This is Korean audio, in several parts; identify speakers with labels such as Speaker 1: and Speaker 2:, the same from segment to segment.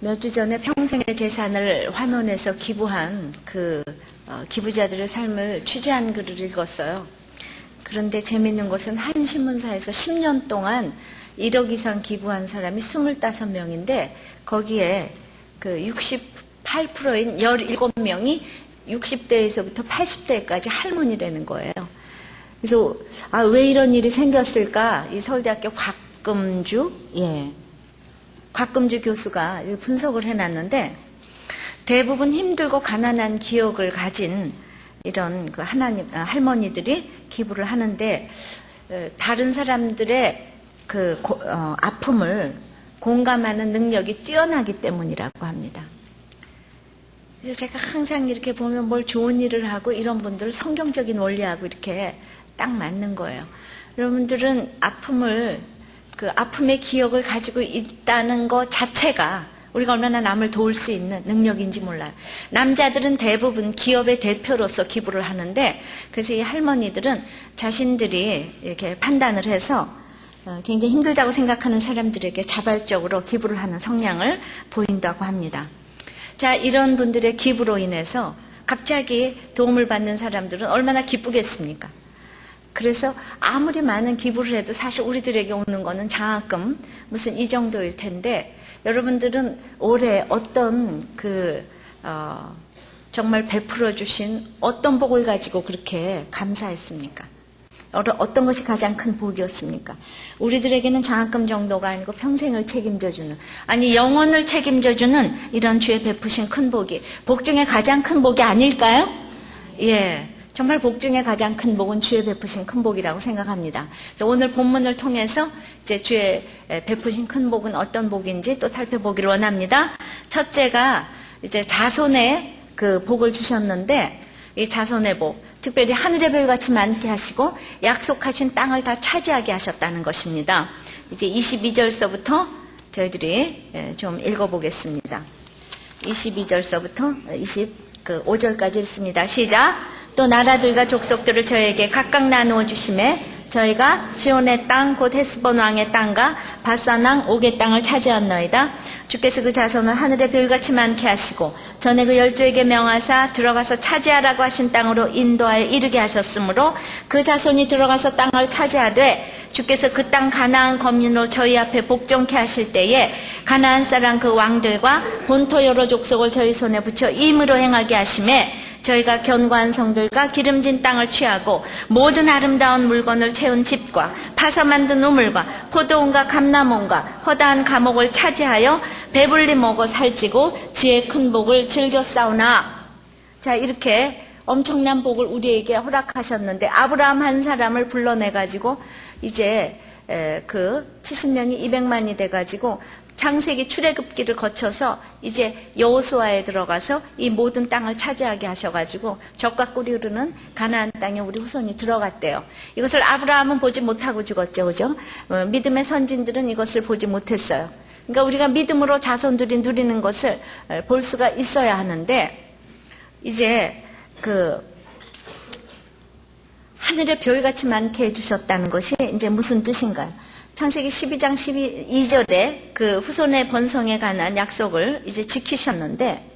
Speaker 1: 몇 주 전에 평생의 재산을 환원해서 기부한 기부자들의 삶을 취재한 글을 읽었어요. 그런데 재미있는 것은 한 신문사에서 10년 동안 1억 이상 기부한 사람이 25명인데 거기에 68%인 17명이 60대에서부터 80대까지 할머니라는 거예요. 그래서 왜 이런 일이 생겼을까? 이 서울대학교 곽금주 교수가 분석을 해놨는데 대부분 힘들고 가난한 기억을 가진 이런 할머니들이 기부를 하는데 다른 사람들의 아픔을 공감하는 능력이 뛰어나기 때문이라고 합니다. 그래서 제가 항상 이렇게 보면 뭘 좋은 일을 하고 이런 분들 성경적인 원리하고 이렇게 딱 맞는 거예요. 여러분들은 아픔의 기억을 가지고 있다는 것 자체가 우리가 얼마나 남을 도울 수 있는 능력인지 몰라요. 남자들은 대부분 기업의 대표로서 기부를 하는데 그래서 이 할머니들은 자신들이 이렇게 판단을 해서 굉장히 힘들다고 생각하는 사람들에게 자발적으로 기부를 하는 성향을 보인다고 합니다. 자, 이런 분들의 기부로 인해서 갑자기 도움을 받는 사람들은 얼마나 기쁘겠습니까? 그래서 아무리 많은 기부를 해도 사실 우리들에게 오는 거는 장학금 무슨 이 정도일 텐데 여러분들은 올해 어떤 정말 베풀어 주신 어떤 복을 가지고 그렇게 감사했습니까? 어떤 것이 가장 큰 복이었습니까? 우리들에게는 장학금 정도가 아니고 평생을 책임져주는, 영혼을 책임져주는 이런 주의 베푸신 큰 복이 복 중에 가장 큰 복이 아닐까요? 예, 정말 복 중에 가장 큰 복은 주의 베푸신 큰 복이라고 생각합니다. 그래서 오늘 본문을 통해서 이제 주의 베푸신 큰 복은 어떤 복인지 또 살펴보기를 원합니다. 첫째가 이제 자손의 복을 주셨는데 이 자손의 복, 특별히 하늘의 별같이 많게 하시고 약속하신 땅을 다 차지하게 하셨다는 것입니다. 이제 22절서부터 저희들이 좀 읽어보겠습니다. 22절서부터 25절까지 읽습니다. 시작! 또 나라들과 족속들을 저에게 각각 나누어 주심에 저희가 시온의 땅 곧 헤스본 왕의 땅과 바산 왕 옥의 땅을 차지하였나이다. 주께서 그 자손을 하늘의 별같이 많게 하시고 전에 그 열조에게 명하사 들어가서 차지하라고 하신 땅으로 인도하여 이르게 하셨으므로 그 자손이 들어가서 땅을 차지하되 주께서 그 땅 가나안 거민으로 저희 앞에 복종케 하실 때에 가나안 사람 그 왕들과 본토 여러 족속을 저희 손에 붙여 임으로 행하게 하심에 저희가 견고한 성들과 기름진 땅을 취하고 모든 아름다운 물건을 채운 집과 파서 만든 우물과 포도원과 감람원과 허다한 감옥을 차지하여 배불리 먹어 살찌고 지혜 큰 복을 즐겨 싸우나. 자, 이렇게 엄청난 복을 우리에게 허락하셨는데 아브라함 한 사람을 불러내가지고 이제 70명이 200만이 돼가지고 창세기 출애굽기를 거쳐서 이제 여호수아에 들어가서 이 모든 땅을 차지하게 하셔가지고 젖과 꿀이 흐르는 가나안 땅에 우리 후손이 들어갔대요. 이것을 아브라함은 보지 못하고 죽었죠, 그죠? 믿음의 선진들은 이것을 보지 못했어요. 그러니까 우리가 믿음으로 자손들이 누리는 것을 볼 수가 있어야 하는데 이제 하늘의 별같이 많게 해주셨다는 것이 이제 무슨 뜻인가요? 창세기 12장 12절에 그 후손의 번성에 관한 약속을 이제 지키셨는데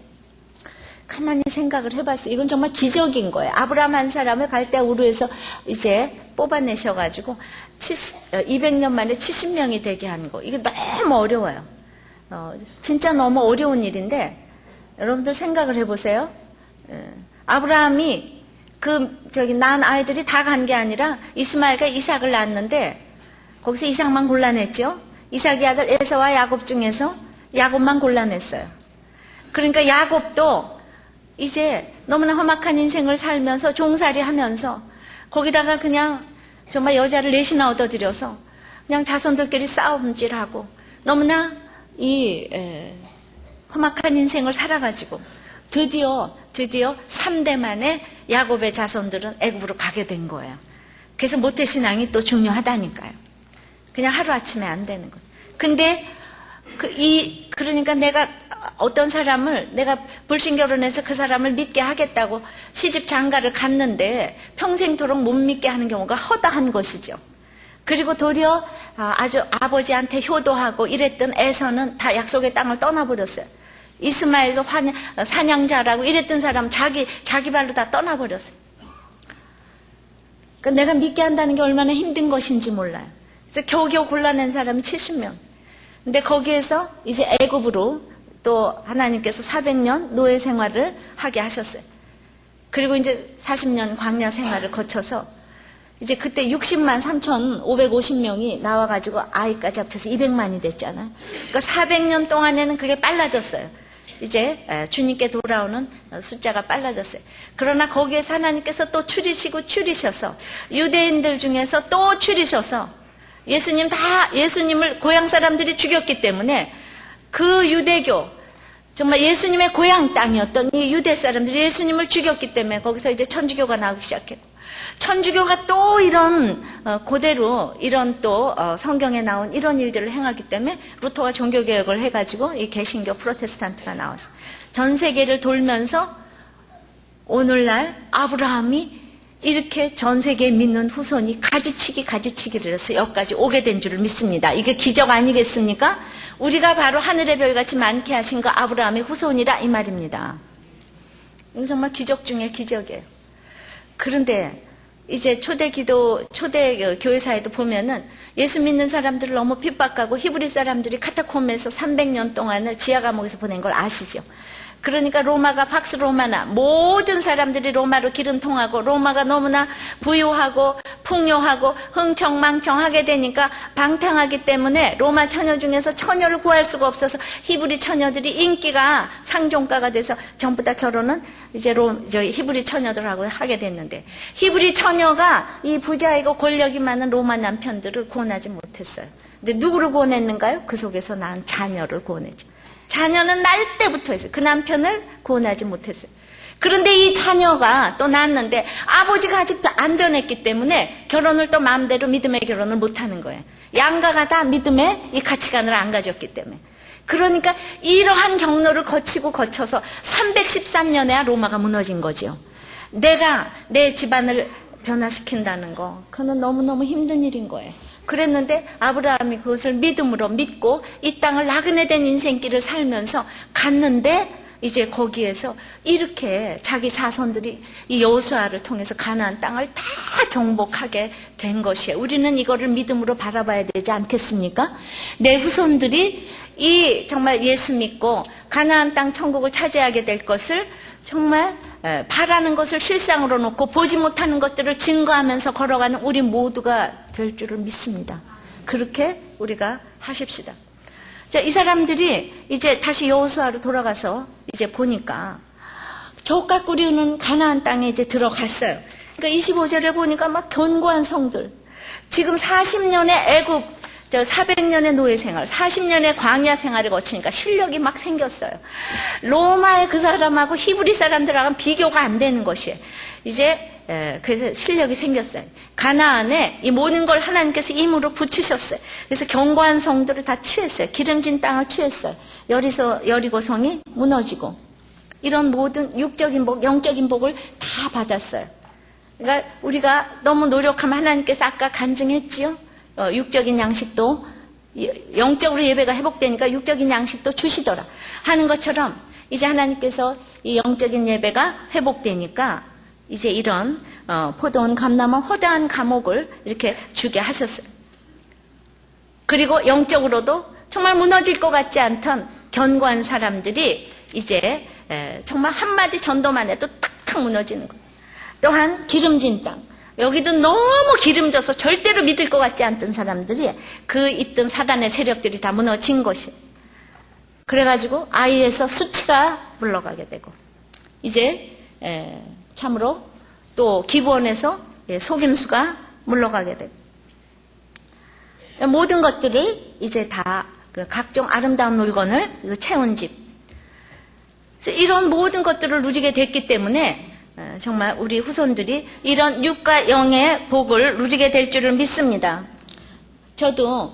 Speaker 1: 가만히 생각을 해봤어요. 이건 정말 기적인 거예요. 아브라함 한 사람을 갈대아 우르에서 이제 뽑아내셔가지고 200년 만에 70명이 되게 한 거. 이게 너무 어려워요. 진짜 너무 어려운 일인데 여러분들 생각을 해보세요. 아브라함이 낳은 아이들이 다 간 게 아니라 이스마엘과 이삭을 낳았는데 거기서 이삭만 골라냈죠. 이삭의 아들 에서와 야곱 중에서 야곱만 골라냈어요. 그러니까 야곱도 이제 너무나 험악한 인생을 살면서 종살이 하면서 거기다가 그냥 정말 여자를 넷이나 얻어들여서 그냥 자손들끼리 싸움질하고 너무나 험악한 인생을 살아가지고 드디어 3대 만에 야곱의 자손들은 애굽으로 가게 된 거예요. 그래서 모태신앙이 또 중요하다니까요. 그냥 하루아침에 안 되는 거예요. 근데 그러니까 내가 어떤 사람을 내가 불신결혼해서 그 사람을 믿게 하겠다고 시집 장가를 갔는데 평생토록 못 믿게 하는 경우가 허다한 것이죠. 그리고 도리어 아주 아버지한테 효도하고 이랬던 에서는 다 약속의 땅을 떠나버렸어요. 이스마엘도 사냥자라고 이랬던 사람 자기 발로 다 떠나버렸어요. 그러니까 내가 믿게 한다는 게 얼마나 힘든 것인지 몰라요. 그래서 겨우겨우 골라낸 사람이 70명. 근데 거기에서 이제 애굽으로 또 하나님께서 400년 노예 생활을 하게 하셨어요. 그리고 이제 40년 광야 생활을 거쳐서 이제 그때 60만 3,550명이 나와가지고 아이까지 합쳐서 200만이 됐잖아요. 그러니까 400년 동안에는 그게 빨라졌어요. 이제 주님께 돌아오는 숫자가 빨라졌어요. 그러나 거기에서 하나님께서 또 추리셔서 유대인들 중에서 또 추리셔서 예수님을 고향 사람들이 죽였기 때문에 그 유대교, 정말 예수님의 고향 땅이었던 이 유대 사람들이 예수님을 죽였기 때문에 거기서 이제 천주교가 나오기 시작했고, 천주교가 또 이런 그대로 이런 또 성경에 나온 이런 일들을 행하기 때문에 루터가 종교개혁을 해가지고 이 개신교 프로테스탄트가 나왔어요. 전 세계를 돌면서 오늘날 아브라함이 이렇게 전 세계에 믿는 후손이 가지치기를 해서 여기까지 오게 된 줄을 믿습니다. 이게 기적 아니겠습니까? 우리가 바로 하늘의 별같이 많게 하신 그 아브라함의 후손이라 이 말입니다. 이건 정말 기적 중에 기적이에요. 그런데 이제 초대 교회사에도 보면은 예수 믿는 사람들을 너무 핍박하고 히브리 사람들이 카타콤에서 300년 동안을 지하 감옥에서 보낸 걸 아시죠? 그러니까 로마가 팍스 로마나 모든 사람들이 로마로 기름 통하고 로마가 너무나 부유하고 풍요하고 흥청망청하게 되니까 방탕하기 때문에 로마 처녀 중에서 처녀를 구할 수가 없어서 히브리 처녀들이 인기가 상종가가 돼서 전부 다 결혼은 이제 히브리 처녀들하고 하게 됐는데, 히브리 처녀가 이 부자이고 권력이 많은 로마 남편들을 구원하지 못했어요. 근데 누구를 구원했는가요? 그 속에서 낳은 자녀를 구원했죠. 자녀는 날 때부터 했어요. 그 남편을 구원하지 못했어요. 그런데 이 자녀가 또 낳았는데 아버지가 아직도 안 변했기 때문에 결혼을 또 마음대로 믿음의 결혼을 못하는 거예요. 양가가 다 믿음의 이 가치관을 안 가졌기 때문에. 그러니까 이러한 경로를 거쳐서 313년에야 로마가 무너진 거죠. 내가 내 집안을 변화시킨다는 거, 그건 너무너무 힘든 일인 거예요. 그랬는데 아브라함이 그것을 믿음으로 믿고 이 땅을 나그네 된 인생길을 살면서 갔는데, 이제 거기에서 이렇게 자기 자손들이 이 여호수아를 통해서 가나안 땅을 다 정복하게 된 것이에요. 우리는 이거를 믿음으로 바라봐야 되지 않겠습니까? 내 후손들이 이 정말 예수 믿고 가나안 땅 천국을 차지하게 될 것을 정말 바라는 것을 실상으로 놓고 보지 못하는 것들을 증거하면서 걸어가는 우리 모두가 될 줄을 믿습니다. 그렇게 우리가 하십시다. 자, 이 사람들이 이제 다시 여호수아로 돌아가서 이제 보니까 족각 꾸리는 가나안 땅에 이제 들어갔어요. 그러니까 25절에 보니까 막 견고한 성들, 지금 40년의 애굽, 400년의 노예 생활, 40년의 광야 생활을 거치니까 실력이 막 생겼어요. 로마의 그 사람하고 히브리 사람들하고는 비교가 안 되는 것이에요. 이제 그래서 실력이 생겼어요. 가나안에 이 모든 걸 하나님께서 힘으로 붙이셨어요. 그래서 견고한 성들을 다 취했어요. 기름진 땅을 취했어요. 여리고성이 무너지고 이런 모든 육적인 복, 영적인 복을 다 받았어요. 그러니까 우리가 너무 노력하면 하나님께서 아까 간증했지요. 육적인 양식도 영적으로 예배가 회복되니까 육적인 양식도 주시더라 하는 것처럼 이제 하나님께서 이 영적인 예배가 회복되니까 이제 이런 포도원 감람원 허다한 감옥을 이렇게 주게 하셨어요. 그리고 영적으로도 정말 무너질 것 같지 않던 견고한 사람들이 이제 정말 한마디 전도만 해도 탁탁 무너지는 거예요. 또한 기름진 땅, 여기도 너무 기름져서 절대로 믿을 것 같지 않던 사람들이 그 있던 사단의 세력들이 다 무너진 것이에요. 그래가지고 아이에서 수치가 물러가게 되고 이제 참으로 또 기부원에서 속임수가 물러가게 되고 모든 것들을 이제 다 각종 아름다운 물건을 채운 집, 이런 모든 것들을 누리게 됐기 때문에 정말 우리 후손들이 이런 육과 영의 복을 누리게 될 줄을 믿습니다. 저도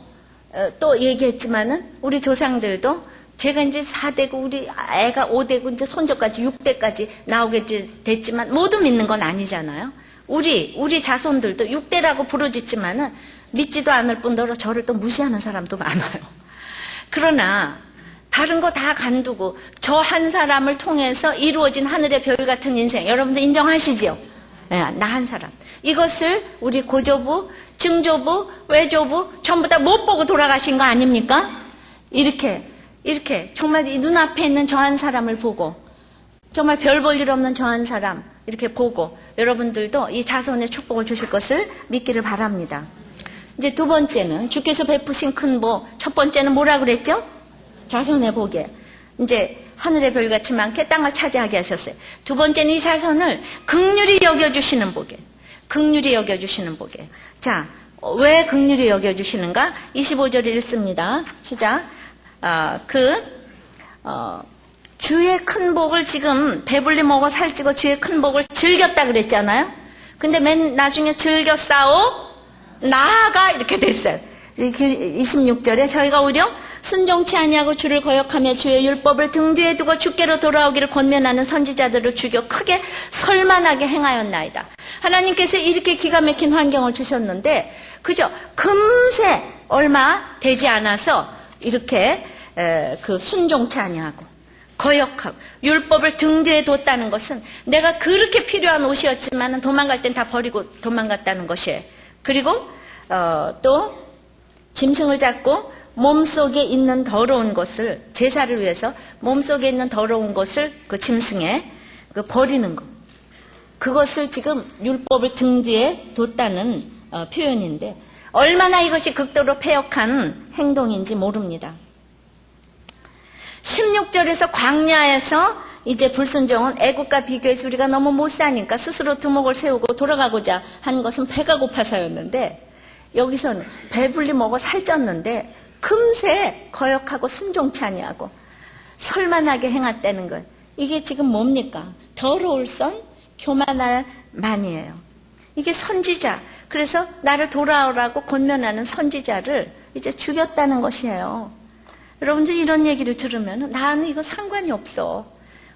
Speaker 1: 또 얘기했지만은 우리 조상들도 제가 이제 4대고 우리 애가 5대고 이제 손자까지 6대까지 나오게 됐지만 모두 믿는 건 아니잖아요. 우리 자손들도 6대라고 부르짖지만은 믿지도 않을 뿐더러 저를 또 무시하는 사람도 많아요. 그러나 다른 거 다 간두고 저 한 사람을 통해서 이루어진 하늘의 별 같은 인생, 여러분들 인정하시지요? 네, 나 한 사람. 이것을 우리 고조부, 증조부, 외조부 전부 다 못 보고 돌아가신 거 아닙니까? 이렇게 정말 이 눈앞에 있는 저 한 사람을 보고, 정말 별 볼 일 없는 저 한 사람 이렇게 보고 여러분들도 이 자손의 축복을 주실 것을 믿기를 바랍니다. 이제 두 번째는 주께서 베푸신 큰 복. 첫 번째는 뭐라 그랬죠? 자손의 복에 이제 하늘의 별같이 많게 땅을 차지하게 하셨어요. 두 번째는 이 자손을 긍휼히 여겨주시는 복에, 긍휼히 여겨주시는 복에. 자, 왜 긍휼히 여겨주시는가? 25절 읽습니다. 시작. 주의 큰 복을 지금 배불리 먹어 살찌고 주의 큰 복을 즐겼다 그랬잖아요. 근데 맨 나중에 즐겼사오 나아가 이렇게 됐어요. 26절에 저희가 오히려 순종치 아니하고 주를 거역하며 주의 율법을 등 뒤에 두고 주께로 돌아오기를 권면하는 선지자들을 죽여 크게 설만하게 행하였나이다. 하나님께서 이렇게 기가 막힌 환경을 주셨는데 그죠? 금세 얼마 되지 않아서 이렇게 순종치 아니하고 거역하고 율법을 등 뒤에 뒀다는 것은 내가 그렇게 필요한 옷이었지만 도망갈 땐 다 버리고 도망갔다는 것이에요. 그리고 또 짐승을 잡고 몸속에 있는 더러운 것을, 제사를 위해서 몸속에 있는 더러운 것을 그 짐승에 버리는 것, 그것을 지금 율법을 등 뒤에 뒀다는 표현인데 얼마나 이것이 극도로 패역한 행동인지 모릅니다. 16절에서 광야에서 이제 불순종은 애국과 비교해서 우리가 너무 못 사니까 스스로 두목을 세우고 돌아가고자 한 것은 배가 고파서였는데, 여기서는 배불리 먹어 살쪘는데 금세 거역하고 순종치 아니하고 설만하게 행했다는 것. 이게 지금 뭡니까? 더러울 선 교만할 만이에요. 이게 선지자, 그래서 나를 돌아오라고 권면하는 선지자를 이제 죽였다는 것이에요. 여러분들 이런 얘기를 들으면 나는 이거 상관이 없어.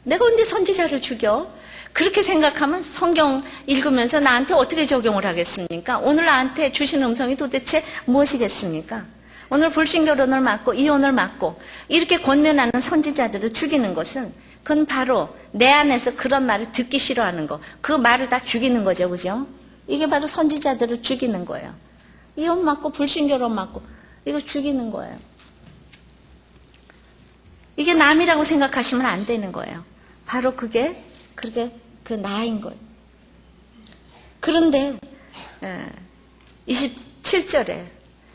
Speaker 1: 내가 언제 선지자를 죽여? 그렇게 생각하면 성경 읽으면서 나한테 어떻게 적용을 하겠습니까? 오늘 나한테 주신 음성이 도대체 무엇이겠습니까? 오늘 불신결혼을 막고 이혼을 막고 이렇게 권면하는 선지자들을 죽이는 것은 그건 바로 내 안에서 그런 말을 듣기 싫어하는 거, 그 말을 다 죽이는 거죠. 그죠? 이게 바로 선지자들을 죽이는 거예요. 이혼 막고 불신결혼 막고 이거 죽이는 거예요. 이게 남이라고 생각하시면 안 되는 거예요. 바로 그게 그 나인 거예요. 그런데 27절에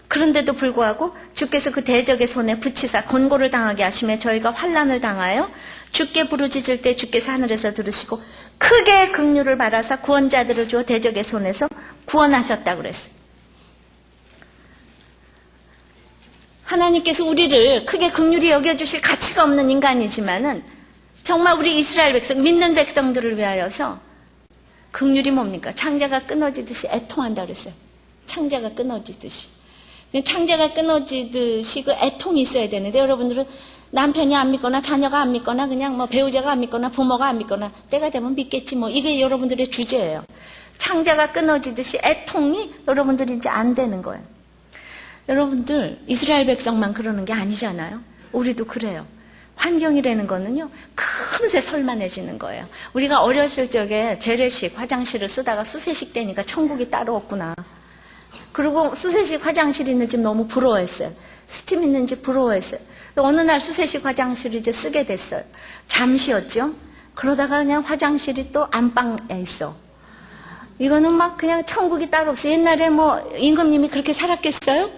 Speaker 1: 그런데도 불구하고 주께서 그 대적의 손에 붙이사 곤고를 당하게 하시며 저희가 환난을 당하여 주께 부르짖을 때 주께서 하늘에서 들으시고 크게 긍휼을 바라사 구원자들을 주어 대적의 손에서 구원하셨다고 그랬어요. 하나님께서 우리를 크게 긍휼히 여겨주실 가치가 없는 인간이지만은 정말 우리 이스라엘 백성, 믿는 백성들을 위하여서 긍휼이 뭡니까? 창자가 끊어지듯이 애통한다 그랬어요. 창자가 끊어지듯이. 창자가 끊어지듯이 그 애통이 있어야 되는데 여러분들은 남편이 안 믿거나 자녀가 안 믿거나 그냥 뭐 배우자가 안 믿거나 부모가 안 믿거나 때가 되면 믿겠지 뭐 이게 여러분들의 주제예요. 창자가 끊어지듯이 애통이 여러분들이 이제 안 되는 거예요. 여러분들 이스라엘 백성만 그러는 게 아니잖아요. 우리도 그래요. 환경이라는 거는요 금세 설만해지는 거예요. 우리가 어렸을 적에 재래식 화장실을 쓰다가 수세식 되니까 천국이 따로 없구나. 그리고 수세식 화장실 있는 집 너무 부러워했어요. 스팀 있는 집 부러워했어요. 어느 날 수세식 화장실을 이제 쓰게 됐어요. 잠시였죠. 그러다가 그냥 화장실이 또 안방에 있어. 이거는 막 그냥 천국이 따로 없어. 옛날에 뭐 임금님이 그렇게 살았겠어요?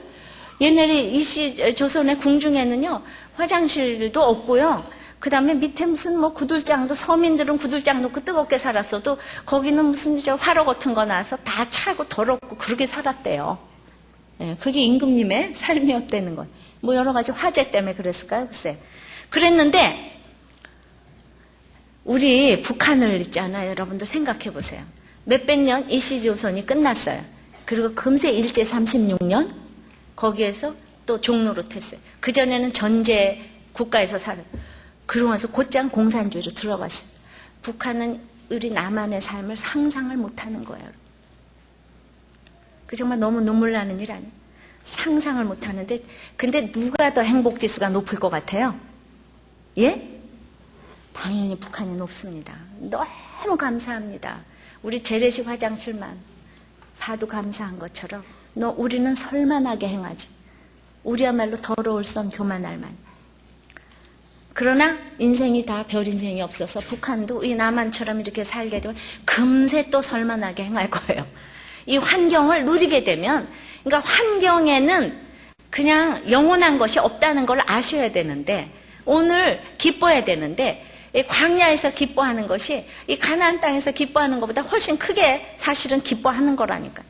Speaker 1: 옛날에 이시 조선의 궁중에는요 화장실도 없고요. 그 다음에 밑에 무슨 뭐 구들장도, 서민들은 구들장 놓고 뜨겁게 살았어도 거기는 무슨 저 화로 같은 거 나서 다 차고 더럽고 그렇게 살았대요. 예, 그게 임금님의 삶이었다는 거예요. 뭐 여러 가지 화재 때문에 그랬을까요? 글쎄. 그랬는데 우리 북한을 있잖아요. 여러분들 생각해 보세요. 몇백 년 이시조선이 끝났어요. 그리고 금세 일제 36년 거기에서 또 종노릇했어요. 그전에는 전제 국가에서 살았어요. 그러고 나서 곧장 공산주의로 들어갔어요. 북한은 우리 남한의 삶을 상상을 못하는 거예요. 그 정말 너무 눈물 나는 일 아니에요? 상상을 못 하는데, 근데 누가 더 행복 지수가 높을 것 같아요? 예? 당연히 북한이 높습니다. 너무 감사합니다. 우리 재래식 화장실만 봐도 감사한 것처럼 우리는 설만하게 행하지. 우리야말로 더러울 선 교만할 만. 그러나 인생이 다 별 인생이 없어서 북한도 이 남한처럼 이렇게 살게 되면 금세 또 설만하게 행할 거예요. 이 환경을 누리게 되면, 그러니까 환경에는 그냥 영원한 것이 없다는 걸 아셔야 되는데, 오늘 기뻐해야 되는데, 이 광야에서 기뻐하는 것이 이 가나안 땅에서 기뻐하는 것보다 훨씬 크게 사실은 기뻐하는 거라니까.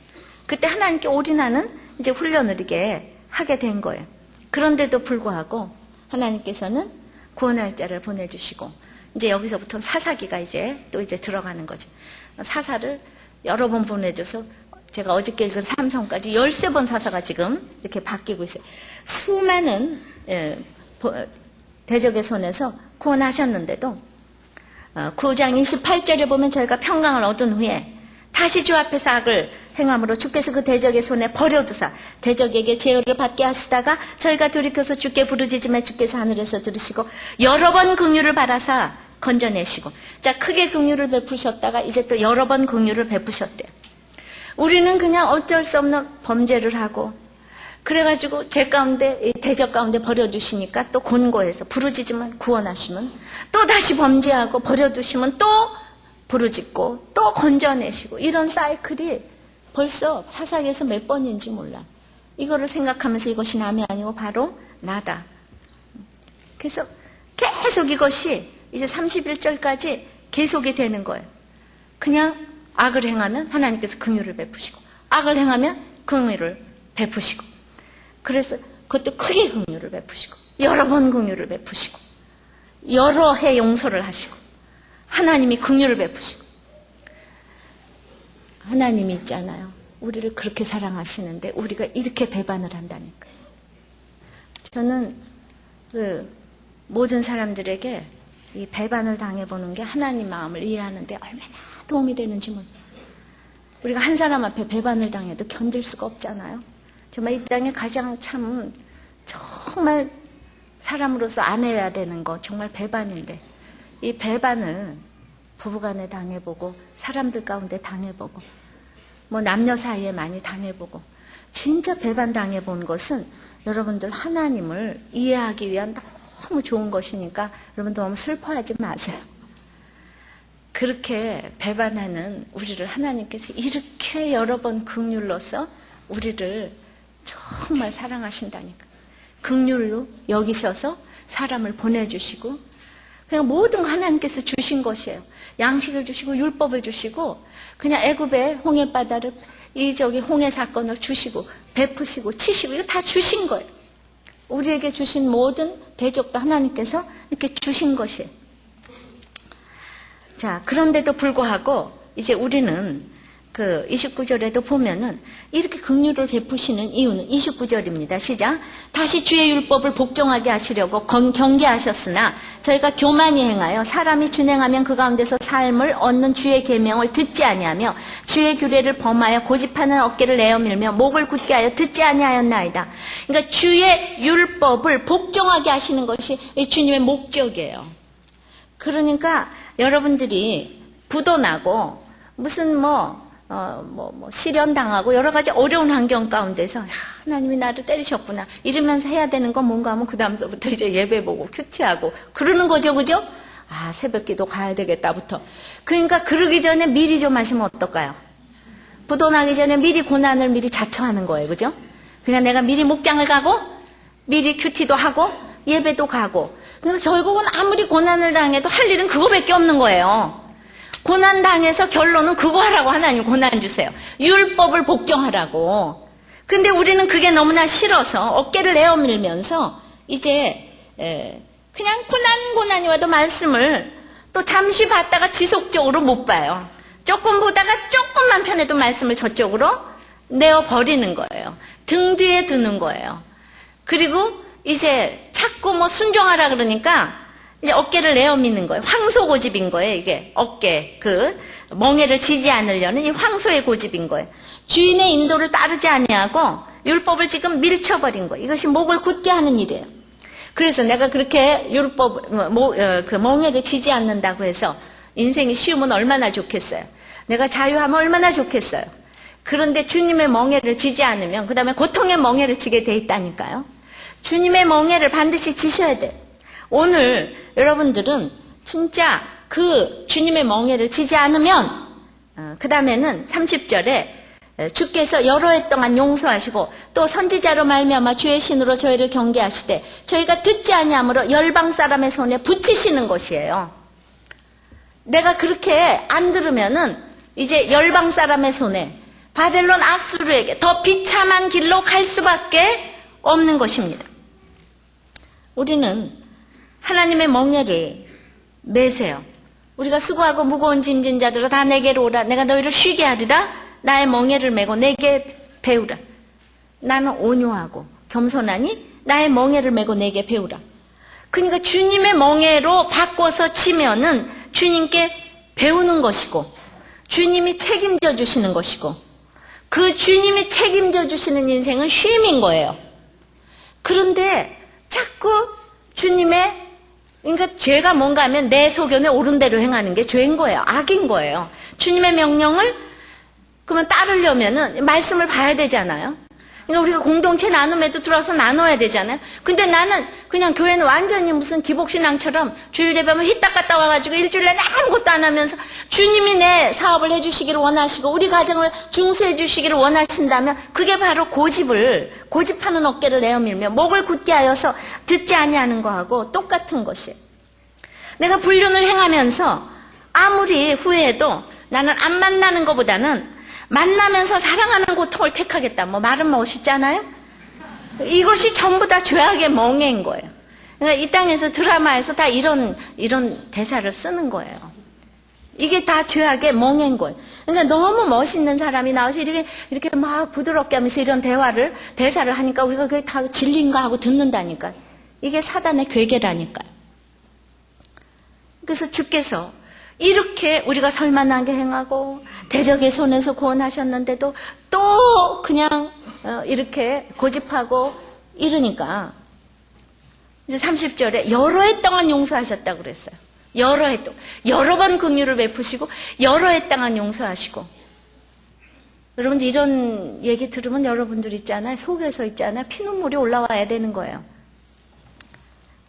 Speaker 1: 그때 하나님께 올인하는 이제 훈련을 이게 하게 된 거예요. 그런데도 불구하고 하나님께서는 구원할 자를 보내주시고, 이제 여기서부터 사사기가 이제 들어가는 거죠. 사사를 여러 번 보내줘서 제가 어저께 읽은 삼성까지 13번 사사가 지금 이렇게 바뀌고 있어요. 수많은 대적의 손에서 구원하셨는데도 9장 28절에 보면 저희가 평강을 얻은 후에 다시 주 앞에서 악을 행함으로 주께서 그 대적의 손에 버려두사 대적에게 제어를 받게 하시다가 저희가 돌이켜서 주께 부르짖음에 주께서 하늘에서 들으시고 여러 번 긍휼을 바라사 건져내시고, 자, 크게 긍휼을 베푸셨다가 이제 또 여러 번 긍휼을 베푸셨대요. 우리는 그냥 어쩔 수 없는 범죄를 하고, 그래가지고 제 가운데, 대적 가운데 버려두시니까 또 곤고해서 부르짖으면 구원하시면, 또 다시 범죄하고 버려두시면 또 부르짖고 또 건져내시고, 이런 사이클이 벌써 사사기에서 몇 번인지 몰라. 이거를 생각하면서 이것이 남이 아니고 바로 나다. 그래서 계속 이것이 이제 31절까지 계속이 되는 거예요. 그냥 악을 행하면 하나님께서 긍휼을 베푸시고, 악을 행하면 긍휼을 베푸시고, 그래서 그것도 크게 긍휼을 베푸시고, 여러 번 긍휼을 베푸시고, 여러 해 용서를 하시고, 하나님이 긍휼을 베푸시고. 하나님이 있잖아요. 우리를 그렇게 사랑하시는데 우리가 이렇게 배반을 한다니까. 저는 모든 사람들에게 이 배반을 당해보는 게 하나님 마음을 이해하는데 얼마나 도움이 되는지 몰라요. 우리가 한 사람 앞에 배반을 당해도 견딜 수가 없잖아요. 정말 이 땅에 가장 참 정말 사람으로서 안 해야 되는 거 정말 배반인데, 이 배반을 부부간에 당해보고 사람들 가운데 당해보고 뭐 남녀 사이에 많이 당해보고, 진짜 배반 당해본 것은 여러분들 하나님을 이해하기 위한 너무 좋은 것이니까 여러분들 너무 슬퍼하지 마세요. 그렇게 배반하는 우리를 하나님께서 이렇게 여러 번 긍휼로서 우리를 정말 사랑하신다니까. 긍휼로 여기셔서 사람을 보내주시고, 그냥 모든 하나님께서 주신 것이에요. 양식을 주시고 율법을 주시고, 그냥 애굽의 홍해바다를 홍해 사건을 주시고 베푸시고 치시고, 이거 다 주신 거예요. 우리에게 주신 모든 대적도 하나님께서 이렇게 주신 것이에요. 자, 그런데도 불구하고 이제 우리는 그 29절에도 보면은 이렇게 긍휼을 베푸시는 이유는 29절입니다. 시작. 다시 주의 율법을 복종하게 하시려고 경계하셨으나 저희가 교만히 행하여 사람이 준행하면 그 가운데서 삶을 얻는 주의 계명을 듣지 아니하며 주의 규례를 범하여 고집하는 어깨를 내어밀며 목을 굳게 하여 듣지 아니하였나이다. 그러니까 주의 율법을 복종하게 하시는 것이 주님의 목적이에요. 그러니까 여러분들이 부도나고 무슨 실현당하고 여러 가지 어려운 환경 가운데서 하나님이 나를 때리셨구나 이러면서 해야 되는 건 뭔가 하면 그 다음서부터 이제 예배 보고 큐티하고 그러는 거죠, 그죠? 아, 새벽 기도 가야 되겠다부터. 그러니까 그러기 전에 미리 좀 하시면 어떨까요? 부도나기 전에 미리 고난을 미리 자처하는 거예요, 그죠? 그냥 내가 미리 목장을 가고 미리 큐티도 하고 예배도 가고, 그러니까 결국은 아무리 고난을 당해도 할 일은 그거밖에 없는 거예요. 고난당해서 결론은 그거 하라고 하나님 고난 주세요. 율법을 복종하라고. 근데 우리는 그게 너무나 싫어서 어깨를 내어밀면서 이제 그냥 고난이 와도 말씀을 또 잠시 봤다가 지속적으로 못 봐요. 조금 보다가 조금만 편해도 말씀을 저쪽으로 내어버리는 거예요. 등 뒤에 두는 거예요. 그리고 이제 자꾸 순종하라 그러니까 이제 어깨를 내어 미는 거예요. 황소 고집인 거예요, 이게. 어깨, 멍에를 지지 않으려는 이 황소의 고집인 거예요. 주인의 인도를 따르지 아니하고 율법을 지금 밀쳐버린 거예요. 이것이 목을 굳게 하는 일이에요. 그래서 내가 그렇게 멍에를 지지 않는다고 해서 인생이 쉬우면 얼마나 좋겠어요. 내가 자유하면 얼마나 좋겠어요. 그런데 주님의 멍에를 지지 않으면 그 다음에 고통의 멍에를 지게 돼 있다니까요. 주님의 멍에를 반드시 지셔야 돼요. 오늘 여러분들은 진짜 그 주님의 멍에를 지지 않으면 그 다음에는 30절에 주께서 여러 해 동안 용서하시고 또 선지자로 말미암아 주의 신으로 저희를 경계하시되 저희가 듣지 아니함으로 열방 사람의 손에 붙이시는 것이에요. 내가 그렇게 안 들으면은 이제 열방 사람의 손에 바벨론 아수르에게 더 비참한 길로 갈 수밖에 없는 것입니다. 우리는 하나님의 멍에를 매세요. 우리가 수고하고 무거운 짐진 자들아 다 내게로 오라. 내가 너희를 쉬게 하리라. 나의 멍에를 메고 내게 배우라. 나는 온유하고 겸손하니 나의 멍에를 메고 내게 배우라. 그러니까 주님의 멍에로 바꿔서 치면은 주님께 배우는 것이고 주님이 책임져 주시는 것이고 그 주님이 책임져 주시는 인생은 쉼인 거예요. 그런데 자꾸 주님의 그러니까 죄가 뭔가 하면 내 소견에 옳은 대로 행하는 게 죄인 거예요. 악인 거예요. 주님의 명령을 그러면 따르려면은 말씀을 봐야 되잖아요. 그러니까 우리가 공동체 나눔에도 들어와서 나눠야 되잖아요. 근데 나는 그냥 교회는 완전히 무슨 기복신앙처럼 주일 예배만 휘딱 갔다 와가지고 일주일 내내 아무것도 안 하면서 주님이 내 사업을 해주시기를 원하시고 우리 가정을 중수해 주시기를 원하신다면 그게 바로 고집하는 어깨를 내어밀며 목을 굳게 하여서 듣지 아니하는 거하고 똑같은 것이에요. 내가 불륜을 행하면서 아무리 후회해도 나는 안 만나는 것보다는 만나면서 사랑하는 고통을 택하겠다. 말은 멋있잖아요? 이것이 전부 다 죄악의 멍에인 거예요. 그러니까 이 땅에서 드라마에서 다 이런 대사를 쓰는 거예요. 이게 다 죄악의 멍에인 거예요. 그러니까 너무 멋있는 사람이 나와서 이렇게 막 부드럽게 하면서 이런 대사를 하니까 우리가 그게 다 진리인가 하고 듣는다니까요. 이게 사단의 괴계라니까요. 그래서 주께서 이렇게 우리가 설만하게 행하고 대적의 손에서 구원하셨는데도 또 그냥 이렇게 고집하고 이러니까 이제 30절에 여러 해 동안 용서하셨다고 그랬어요. 여러 해 동안 여러 번 긍휼을 베푸시고 여러 해 동안 용서하시고 여러분들 이런 얘기 들으면 여러분들 있잖아요. 속에서 있잖아요. 피눈물이 올라와야 되는 거예요.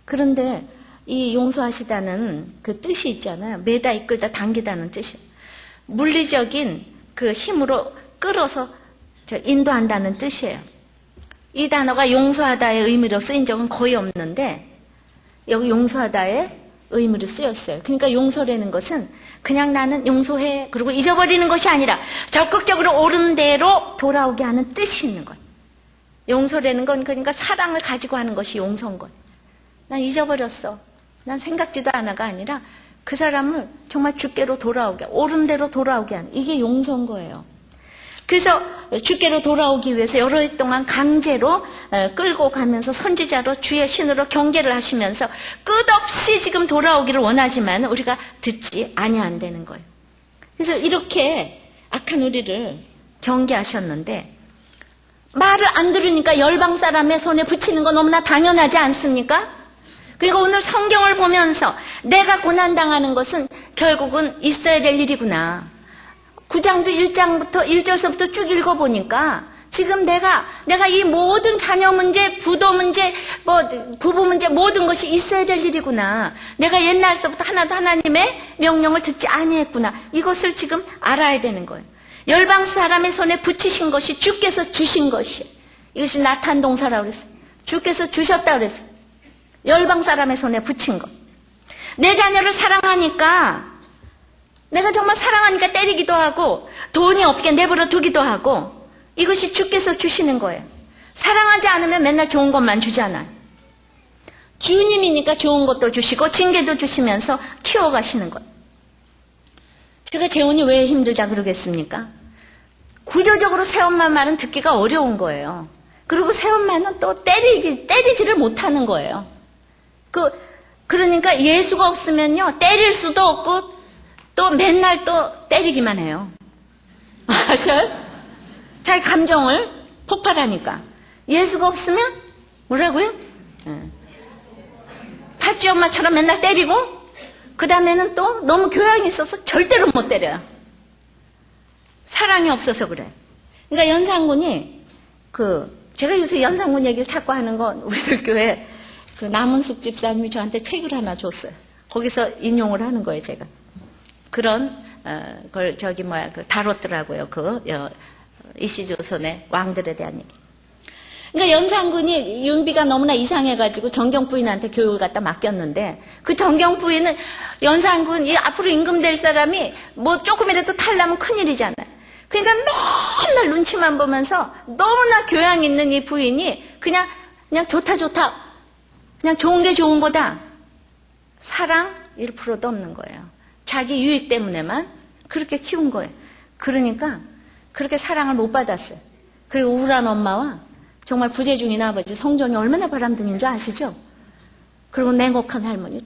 Speaker 1: 그런데 이 용서하시다는 그 뜻이 있잖아요. 매다 이끌다 당기다는 뜻이. 물리적인 그 힘으로 끌어서 인도한다는 뜻이에요. 이 단어가 용서하다의 의미로 쓰인 적은 거의 없는데 여기 용서하다의 의미로 쓰였어요. 그러니까 용서라는 것은 그냥 나는 용서해 그리고 잊어버리는 것이 아니라 적극적으로 옳은 대로 돌아오게 하는 뜻이 있는 거예요. 용서라는 건 그러니까 사랑을 가지고 하는 것이 용서인 거예요. 난 잊어버렸어. 난 생각지도 않아가 아니라 그 사람을 정말 주께로 돌아오게, 옳은 대로 돌아오게 하는 이게 용서인 거예요. 그래서 주께로 돌아오기 위해서 여러 해 동안 강제로 끌고 가면서 선지자로 주의 신으로 경계를 하시면서 끝없이 지금 돌아오기를 원하지만 우리가 듣지 아니한다는 거예요. 그래서 이렇게 악한 우리를 경계하셨는데 말을 안 들으니까 열방 사람의 손에 붙이는 건 너무나 당연하지 않습니까? 그리고 오늘 성경을 보면서 내가 고난당하는 것은 결국은 있어야 될 일이구나. 9장도 1장부터 1절서부터 쭉 읽어보니까 지금 내가 이 모든 자녀 문제, 부도 문제, 부부 문제 모든 것이 있어야 될 일이구나. 내가 옛날서부터 하나도 하나님의 명령을 듣지 아니했구나. 이것을 지금 알아야 되는 거예요. 열방 사람의 손에 붙이신 것이 주께서 주신 것이에요. 이것이 나타난 동사라고 그랬어요. 주께서 주셨다고 그랬어요. 열방 사람의 손에 붙인 것. 내 자녀를 사랑하니까 내가 정말 사랑하니까 때리기도 하고 돈이 없게 내버려 두기도 하고 이것이 주께서 주시는 거예요. 사랑하지 않으면 맨날 좋은 것만 주잖아요. 주님이니까 좋은 것도 주시고 징계도 주시면서 키워가시는 거예요. 제가 재혼이 왜 힘들다 그러겠습니까? 구조적으로 새엄마 말은 듣기가 어려운 거예요. 그리고 새엄마는 또 때리지를 못하는 거예요. 그 그러니까 예수가 없으면요, 때릴 수도 없고, 또 맨날 또 때리기만 해요. 아셔요? 자기 감정을 폭발하니까. 예수가 없으면, 뭐라고요? 팥쥐 엄마처럼 맨날 때리고, 그 다음에는 또 너무 교양이 있어서 절대로 못 때려요. 사랑이 없어서 그래. 그러니까 연산군이, 제가 요새 연산군 얘기를 자꾸 하는 건 우리들 교회 남은숙 집사님이 저한테 책을 하나 줬어요. 거기서 인용을 하는 거예요, 제가. 그런, 걸 다뤘더라고요. 이시조선의 왕들에 대한 얘기. 그러니까 연산군이 윤비가 너무나 이상해가지고 정경 부인한테 교육을 갖다 맡겼는데, 그 정경 부인은 연산군이 앞으로 임금될 사람이 뭐 조금이라도 탈라면 큰일이잖아요. 그러니까 맨날 눈치만 보면서 너무나 교양 있는 이 부인이 그냥 좋다. 그냥 좋은 게 좋은 거다. 사랑 1%도 없는 거예요. 자기 유익 때문에만 그렇게 키운 거예요. 그러니까 그렇게 사랑을 못 받았어요. 그리고 우울한 엄마와 정말 부재중인 아버지 성정이 얼마나 바람둥이인 줄 아시죠? 그리고 냉혹한 할머니,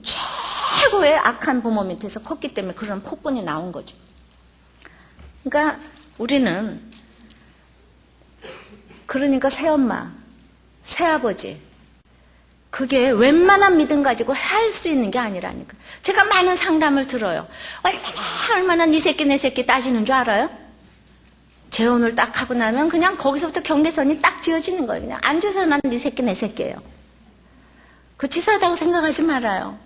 Speaker 1: 최고의 악한 부모 밑에서 컸기 때문에 그런 폭군이 나온 거죠. 그러니까 우리는 그러니까 새엄마, 새아버지, 그게 웬만한 믿음 가지고 할 수 있는 게 아니라니까. 제가 많은 상담을 들어요. 얼마나 네 새끼 내 새끼 따지는 줄 알아요? 재혼을 딱 하고 나면 그냥 거기서부터 경계선이 딱 지어지는 거예요. 그냥 앉아서 난 네 새끼 내 새끼예요. 그 치사하다고 생각하지 말아요.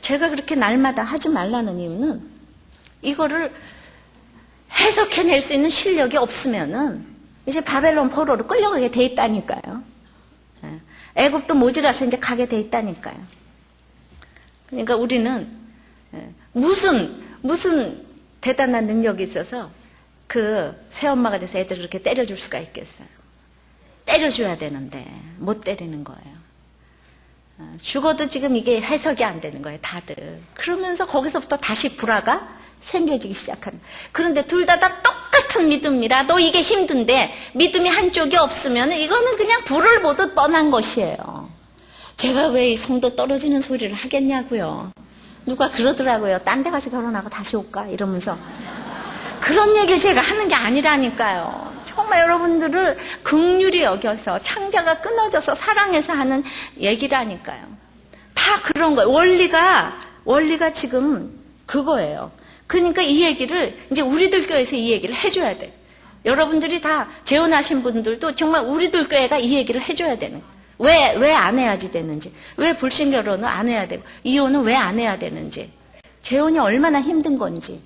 Speaker 1: 제가 그렇게 날마다 하지 말라는 이유는 이거를 해석해낼 수 있는 실력이 없으면은 이제 바벨론 포로로 끌려가게 돼 있다니까요. 애굽도 모질라서 이제 가게 돼 있다니까요. 그러니까 우리는 무슨 대단한 능력이 있어서 그 새엄마가 돼서 애들을 그렇게 때려줄 수가 있겠어요. 때려줘야 되는데 못 때리는 거예요. 죽어도 지금 이게 해석이 안 되는 거예요, 다들. 그러면서 거기서부터 다시 불화가 생겨지기 시작하는. 그런데 둘 다 똑같은 믿음이라도 이게 힘든데 믿음이 한쪽이 없으면 이거는 그냥 불을 보듯 뻔한 것이에요. 제가 왜 이 성도 떨어지는 소리를 하겠냐고요. 누가 그러더라고요. 딴 데 가서 결혼하고 다시 올까? 이러면서. 그런 얘기를 제가 하는 게 아니라니까요. 정말 여러분들을 긍휼히 여겨서 창자가 끊어져서 사랑해서 하는 얘기라니까요. 다 그런 거예요. 원리가 지금 그거예요. 그러니까 이 얘기를 이제 우리들 교회에서 이 얘기를 해줘야 돼. 여러분들이 다 재혼하신 분들도 정말 우리들 교회가 이 얘기를 해줘야 되는 거예요. 왜 안 해야지 되는지, 왜 불신 결혼을 안 해야 되고 이혼은 왜 안 해야 되는지, 재혼이 얼마나 힘든 건지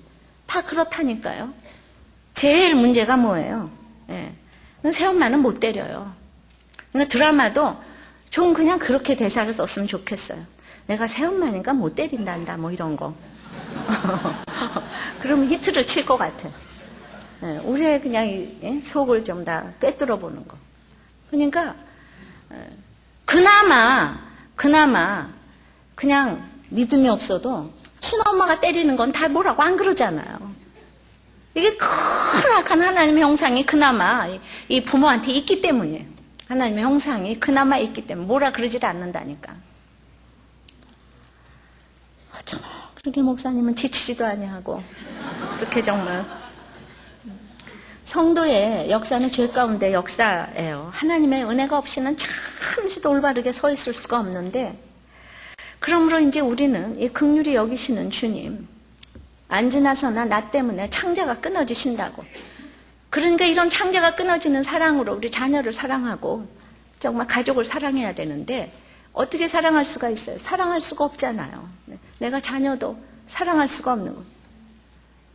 Speaker 1: 다 그렇다니까요. 제일 문제가 뭐예요? 새엄마는 못 때려요. 그러니까 드라마도 좀 그냥 그렇게 대사를 썼으면 좋겠어요. 내가 새엄마니까 못 때린단다, 뭐 이런 거. 그러면 히트를 칠 것 같아. 우리의 그냥 속을 좀 다 꿰뚫어 보는 거. 그러니까 그나마 그냥 믿음이 없어도 친엄마가 때리는 건 다 뭐라고 안 그러잖아요. 이게 큰 악한 하나님의 형상이 그나마 이 부모한테 있기 때문이에요. 하나님의 형상이 그나마 있기 때문에 뭐라 그러질 않는다니까. 정말 그렇게 목사님은 지치지도 아니하고 그렇게 정말 성도의 역사는 죄 가운데 역사예요. 하나님의 은혜가 없이는 참시도 올바르게 서 있을 수가 없는데, 그러므로 이제 우리는 이 긍휼히 여기시는 주님, 안지나서나 나 때문에 창자가 끊어지신다고. 그러니까 이런 창자가 끊어지는 사랑으로 우리 자녀를 사랑하고 정말 가족을 사랑해야 되는데 어떻게 사랑할 수가 있어요? 사랑할 수가 없잖아요. 내가 자녀도 사랑할 수가 없는 거예요.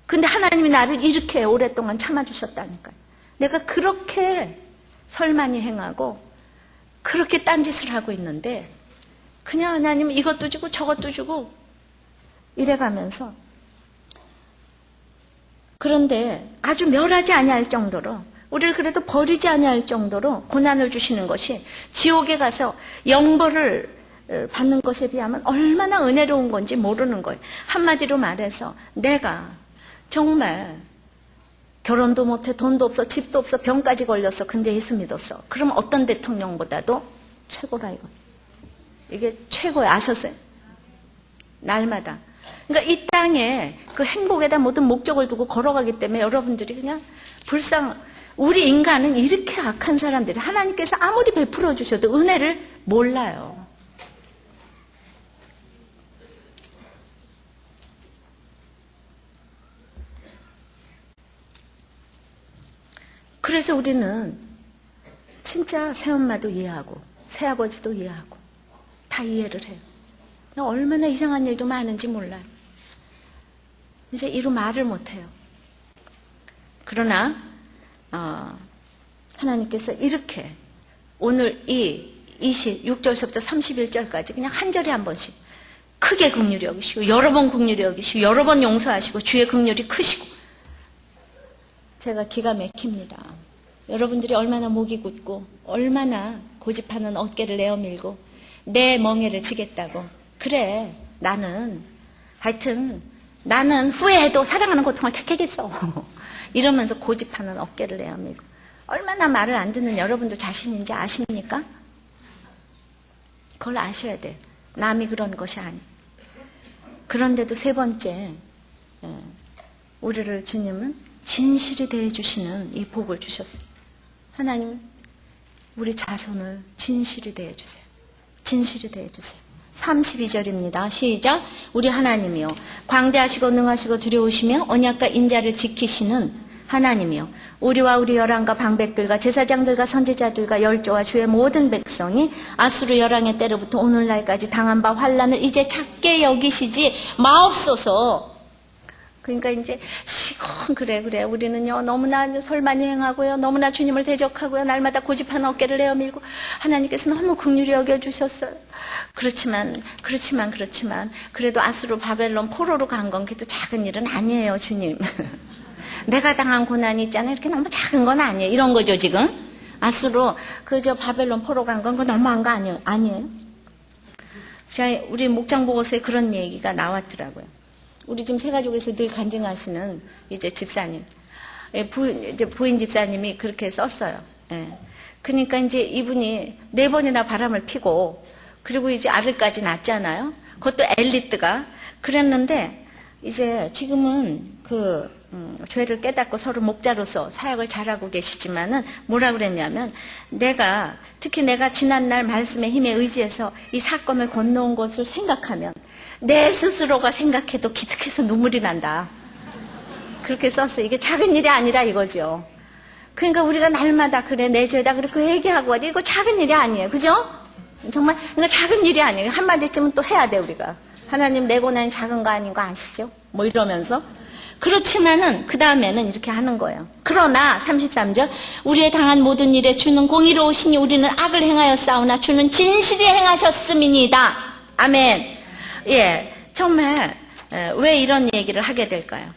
Speaker 1: 근데 하나님이 나를 이렇게 오랫동안 참아주셨다니까요. 내가 그렇게 설만히 행하고 그렇게 딴짓을 하고 있는데 그냥 하나님은 이것도 주고 저것도 주고 이래가면서, 그런데 아주 멸하지 아니할 정도로, 우리를 그래도 버리지 아니할 정도로 고난을 주시는 것이 지옥에 가서 영벌을 받는 것에 비하면 얼마나 은혜로운 건지 모르는 거예요. 한마디로 말해서 내가 정말 결혼도 못해, 돈도 없어, 집도 없어, 병까지 걸렸어. 근데 예수 믿었어. 그럼 어떤 대통령보다도 최고라 이거. 이게 최고예요. 아셨어요? 날마다. 그러니까 이 땅에 그 행복에다 모든 목적을 두고 걸어가기 때문에 여러분들이 그냥 우리 인간은 이렇게 악한 사람들이 하나님께서 아무리 베풀어 주셔도 은혜를 몰라요. 그래서 우리는 진짜 새엄마도 이해하고 새아버지도 이해하고 다 이해를 해요. 얼마나 이상한 일도 많은지 몰라요. 이제 이루 말을 못해요. 그러나 하나님께서 이렇게 오늘 이 26절서부터 31절까지 그냥 한 절에 한 번씩 크게 긍휼히 여기시고 여러 번 긍휼히 여기시고 여러 번 용서하시고 주의 긍휼이 크시고 제가 기가 막힙니다. 여러분들이 얼마나 목이 굳고 얼마나 고집하는 어깨를 내어밀고 내 멍에를 지겠다고 그래 하여튼 나는 후회해도 사랑하는 고통을 택하겠어 이러면서 고집하는 어깨를 내어밀고 얼마나 말을 안 듣는 여러분들 자신인지 아십니까? 그걸 아셔야 돼요. 남이 그런 것이 아니에요. 그런데도 세 번째 우리를 주님은 진실이 대해주시는 이 복을 주셨어요. 하나님 우리 자손을 진실이 대해주세요. 진실이 대해주세요. 32절입니다. 시작. 우리 하나님이요 광대하시고 능하시고 두려우시며 언약과 인자를 지키시는 하나님이요 우리와 우리 열왕과 방백들과 제사장들과 선지자들과 열조와 주의 모든 백성이 아수르 열왕의 때로부터 오늘날까지 당한 바 환난을 이제 작게 여기시지 마옵소서. 그러니까 이제 시건 그래 우리는요 너무나 설만이 행하고요 너무나 주님을 대적하고요 날마다 고집하는 어깨를 내어밀고 하나님께서 너무 긍휼히 여겨주셨어요. 그렇지만 그래도 아수르 바벨론 포로로 간 건 그래도 작은 일은 아니에요 주님. 내가 당한 고난이 있잖아요 이렇게 너무 작은 건 아니에요 이런 거죠 지금. 아수르 바벨론 포로 간 건 너무한 거 아니에요. 자, 우리 목장 보고서에 그런 얘기가 나왔더라고요. 우리 지금 세 가족에서 늘 간증하시는 이제 집사님, 부인 집사님이 그렇게 썼어요. 예. 그러니까 이제 이분이 4번이나 바람을 피고, 그리고 이제 아들까지 낳았잖아요. 그것도 엘리트가. 그랬는데, 이제 지금은 죄를 깨닫고 서로 목자로서 사역을 잘하고 계시지만은 뭐라 그랬냐면, 특히 내가 지난날 말씀의 힘에 의지해서 이 사건을 건너온 것을 생각하면, 내 스스로가 생각해도 기특해서 눈물이 난다. 그렇게 썼어요. 이게 작은 일이 아니라 이거죠. 그러니까 우리가 날마다 그래 내 죄다 그렇게 얘기하고 이거 작은 일이 아니에요. 그죠? 정말 이거 작은 일이 아니에요. 한마디쯤은 또 해야 돼 우리가. 하나님 내 고난이 작은 거 아닌 거 아시죠? 뭐 이러면서. 그렇지만은 그 다음에는 이렇게 하는 거예요. 그러나 33절 우리의 당한 모든 일에 주는 공의로우시니 우리는 악을 행하였사오나 주는 진실이 행하셨음이니이다. 아멘. 예, 정말 왜 이런 얘기를 하게 될까요?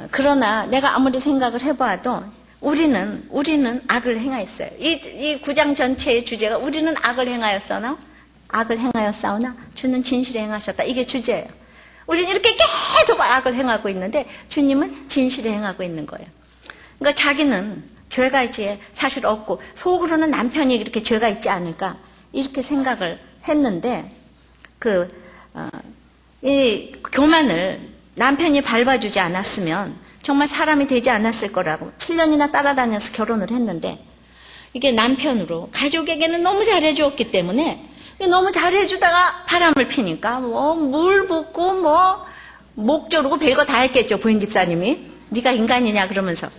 Speaker 1: 그러나 내가 아무리 생각을 해봐도 우리는 악을 행하였어요. 이 9장 전체의 주제가 우리는 악을 행하였사오나 주는 진실을 행하셨다. 이게 주제예요. 우리는 이렇게 계속 악을 행하고 있는데 주님은 진실을 행하고 있는 거예요. 그러니까 자기는 죄가 있지 사실 없고 속으로는 남편이 이렇게 죄가 있지 않을까 이렇게 생각을 했는데 이 교만을 남편이 밟아주지 않았으면 정말 사람이 되지 않았을 거라고 7년이나 따라다녀서 결혼을 했는데 이게 남편으로 가족에게는 너무 잘해주었기 때문에 너무 잘해주다가 바람을 피니까 물 붓고 목 조르고 별거 다 했겠죠 부인 집사님이. 네가 인간이냐 그러면서.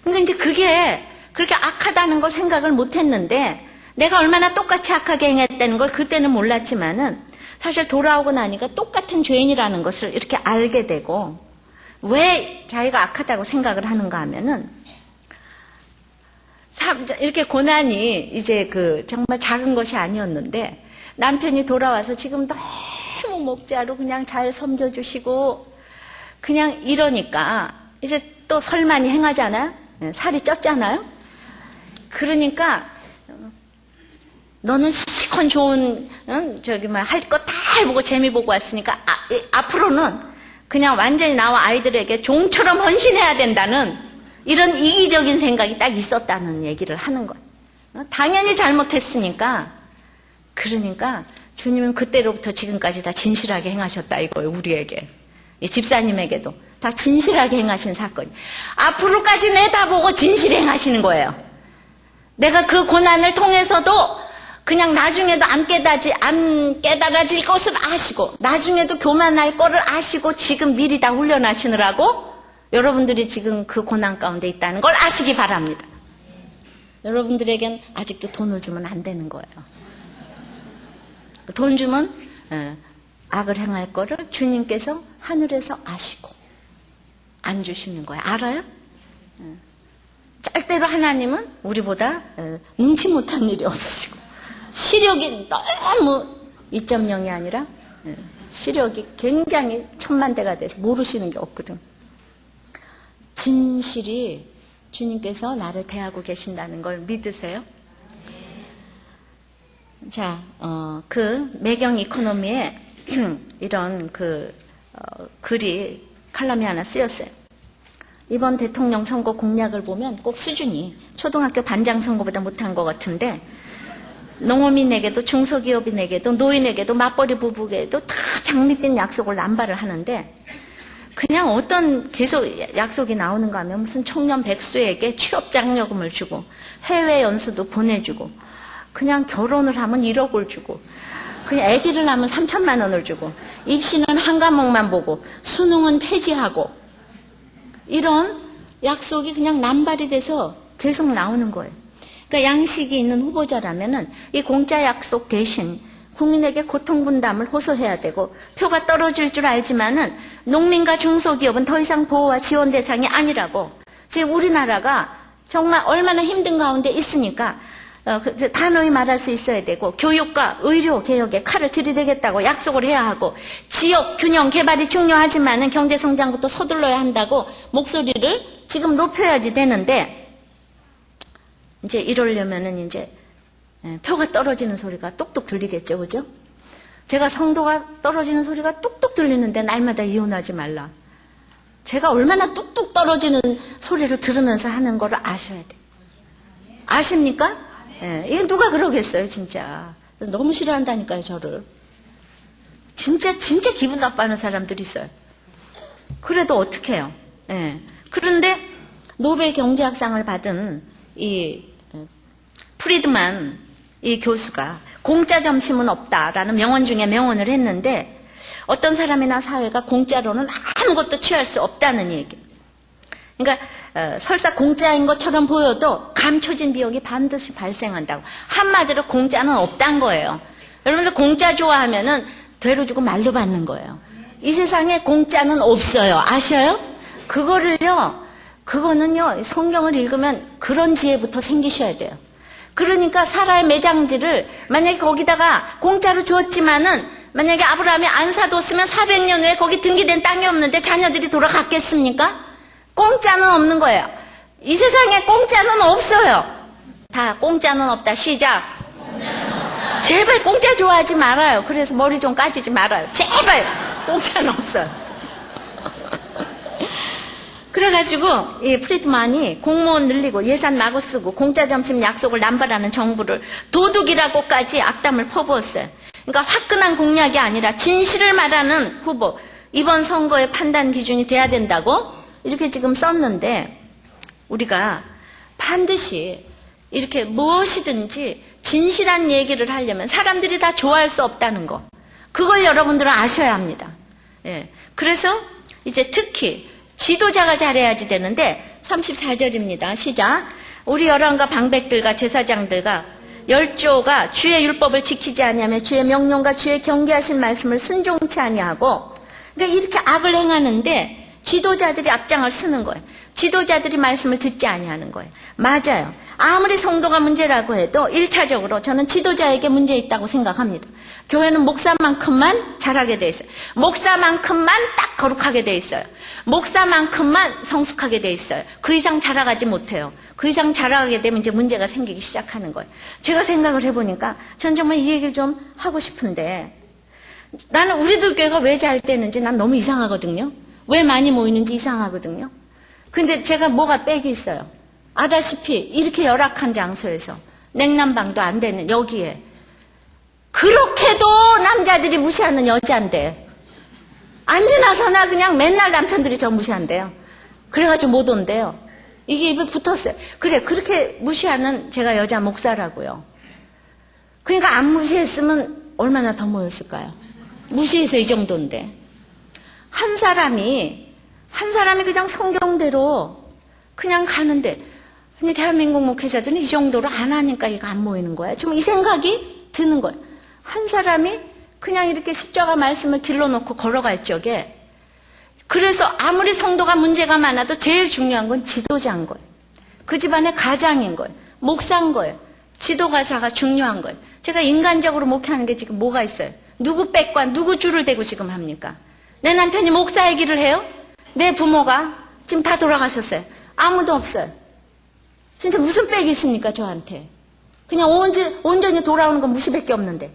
Speaker 1: 그러니까 이제 그게 그렇게 악하다는 걸 생각을 못했는데 내가 얼마나 똑같이 악하게 행했다는 걸 그때는 몰랐지만은 사실 돌아오고 나니까 똑같은 죄인이라는 것을 이렇게 알게 되고 왜 자기가 악하다고 생각을 하는가 하면은 이렇게 고난이 이제 정말 작은 것이 아니었는데 남편이 돌아와서 지금 너무 목자로 그냥 잘 섬겨주시고 그냥 이러니까 이제 또 설만이 행하잖아요. 살이 쪘잖아요. 그러니까 너는 시컨 좋은 할 거 다 해보고 재미 보고 왔으니까 앞으로는 그냥 완전히 나와 아이들에게 종처럼 헌신해야 된다는 이런 이기적인 생각이 딱 있었다는 얘기를 하는 거예요. 당연히 잘못했으니까 그러니까 주님은 그때로부터 지금까지 다 진실하게 행하셨다 이거예요. 우리에게. 이 집사님에게도 다 진실하게 행하신 사건이. 앞으로까지 내다보고 진실히 행하시는 거예요. 내가 그 고난을 통해서도 그냥 나중에도 안 깨달아질 것을 아시고 나중에도 교만할 거를 아시고 지금 미리 다 훈련하시느라고 여러분들이 지금 그 고난 가운데 있다는 걸 아시기 바랍니다. 여러분들에겐 아직도 돈을 주면 안 되는 거예요. 돈 주면 악을 행할 거를 주님께서 하늘에서 아시고 안 주시는 거예요. 알아요? 절대로 하나님은 우리보다 능치 못한 일이 없으시고 시력이 너무 2.0이 아니라 시력이 굉장히 천만대가 돼서 모르시는 게 없거든. 진실이 주님께서 나를 대하고 계신다는 걸 믿으세요? 자, 그 매경 이코노미에 이런 글이 칼럼이 하나 쓰였어요. 이번 대통령 선거 공약을 보면 꼭 수준이 초등학교 반장 선거보다 못한 것 같은데 농어민에게도 중소기업인에게도 노인에게도 맞벌이 부부에게도 다 장밋빛 약속을 남발을 하는데 그냥 어떤 계속 약속이 나오는가 하면 무슨 청년 백수에게 취업장려금을 주고 해외 연수도 보내주고 그냥 결혼을 하면 1억을 주고 그냥 아기를 낳으면 3천만 원을 주고 입시는 한 과목만 보고 수능은 폐지하고 이런 약속이 그냥 남발이 돼서 계속 나오는 거예요. 그러니까 양식이 있는 후보자라면은 이 공짜 약속 대신 국민에게 고통 분담을 호소해야 되고 표가 떨어질 줄 알지만은 농민과 중소기업은 더 이상 보호와 지원 대상이 아니라고 지금 우리나라가 정말 얼마나 힘든 가운데 있으니까 단호히 말할 수 있어야 되고 교육과 의료 개혁에 칼을 들이대겠다고 약속을 해야 하고 지역 균형 개발이 중요하지만은 경제 성장부터 서둘러야 한다고 목소리를 지금 높여야지 되는데 이제 이러려면은 이제 표가 떨어지는 소리가 뚝뚝 들리겠죠, 그죠? 제가 성도가 떨어지는 소리가 뚝뚝 들리는데 날마다 이혼하지 말라. 제가 얼마나 뚝뚝 떨어지는 소리를 들으면서 하는 거를 아셔야 돼요. 아십니까? 예, 이게 누가 그러겠어요, 진짜. 너무 싫어한다니까요, 저를. 진짜 기분 나빠하는 사람들이 있어요. 그래도 어떡해요? 예. 그런데 노벨 경제학상을 받은 이 프리드만 이 교수가 공짜 점심은 없다라는 명언 중에 명언을 했는데 어떤 사람이나 사회가 공짜로는 아무것도 취할 수 없다는 얘기. 그러니까 설사 공짜인 것처럼 보여도 감춰진 비용이 반드시 발생한다고. 한마디로 공짜는 없단 거예요. 여러분들 공짜 좋아하면은 되로 주고 말로 받는 거예요. 이 세상에 공짜는 없어요. 아셔요? 그거는요 성경을 읽으면 그런 지혜부터 생기셔야 돼요. 그러니까 사라의 매장지를 만약에 거기다가 공짜로 주었지만은 만약에 아브라함이 안 사뒀으면 400년 후에 거기 등기된 땅이 없는데 자녀들이 돌아갔겠습니까? 공짜는 없는 거예요. 이 세상에 공짜는 없어요. 다 공짜는 없다. 시작. 제발 공짜 좋아하지 말아요. 그래서 머리 좀 까지지 말아요. 제발 공짜는 없어요. 그래가지고 이 프리드만이 공무원 늘리고 예산 마구 쓰고 공짜 점심 약속을 남발하는 정부를 도둑이라고까지 악담을 퍼부었어요. 그러니까 화끈한 공약이 아니라 진실을 말하는 후보, 이번 선거의 판단 기준이 돼야 된다고 이렇게 지금 썼는데 우리가 반드시 이렇게 무엇이든지 진실한 얘기를 하려면 사람들이 다 좋아할 수 없다는 거, 그걸 여러분들은 아셔야 합니다. 예. 그래서 이제 특히 지도자가 잘해야지 되는데 34절입니다. 시작. 우리 열왕과 방백들과 제사장들과 열조가 주의 율법을 지키지 아니하며 주의 명령과 주의 경계하신 말씀을 순종치 아니하고, 그러니까 이렇게 악을 행하는데 지도자들이 앞장을 쓰는 거예요. 지도자들이 말씀을 듣지 아니하는 거예요. 맞아요. 아무리 성도가 문제라고 해도 1차적으로 저는 지도자에게 문제 있다고 생각합니다. 교회는 목사만큼만 잘하게 돼 있어요. 목사만큼만 딱 거룩하게 돼 있어요. 목사만큼만 성숙하게 돼 있어요. 그 이상 자라가지 못해요. 그 이상 자라가게 되면 이제 문제가 생기기 시작하는 거예요. 제가 생각을 해보니까 전 정말 이 얘기를 좀 하고 싶은데, 나는 우리들 교회가 왜 잘 되는지 난 너무 이상하거든요. 왜 많이 모이는지 이상하거든요. 근데 제가 뭐가 빽이 있어요. 아다시피 이렇게 열악한 장소에서 냉난방도 안 되는 여기에 그렇게도 남자들이 무시하는 여자인데 앉으나 서나 그냥 맨날 남편들이 저 무시한대요. 그래가지고 못 온대요. 이게 입에 붙었어요. 그래, 그렇게 무시하는 제가 여자 목사라고요. 그러니까 안 무시했으면 얼마나 더 모였을까요? 무시해서 이 정도인데. 한 사람이 그냥 성경대로 그냥 가는데, 근데 대한민국 목회자들은 이 정도로 안 하니까 이거 안 모이는 거야. 좀 이 생각이 드는 거예요. 한 사람이 그냥 이렇게 십자가 말씀을 길러놓고 걸어갈 적에, 그래서 아무리 성도가 문제가 많아도 제일 중요한 건 지도자인 거예요. 그 집안의 가장인 거예요. 목사인 거예요. 지도가자가 중요한 거예요. 제가 인간적으로 목회하는 게 지금 뭐가 있어요? 누구 백과 누구 줄을 대고 지금 합니까? 내 남편이 목사의 길을 해요? 내 부모가 지금 다 돌아가셨어요. 아무도 없어요. 진짜 무슨 백이 있습니까, 저한테? 그냥 온전히 돌아오는 건 무시밖에 없는데.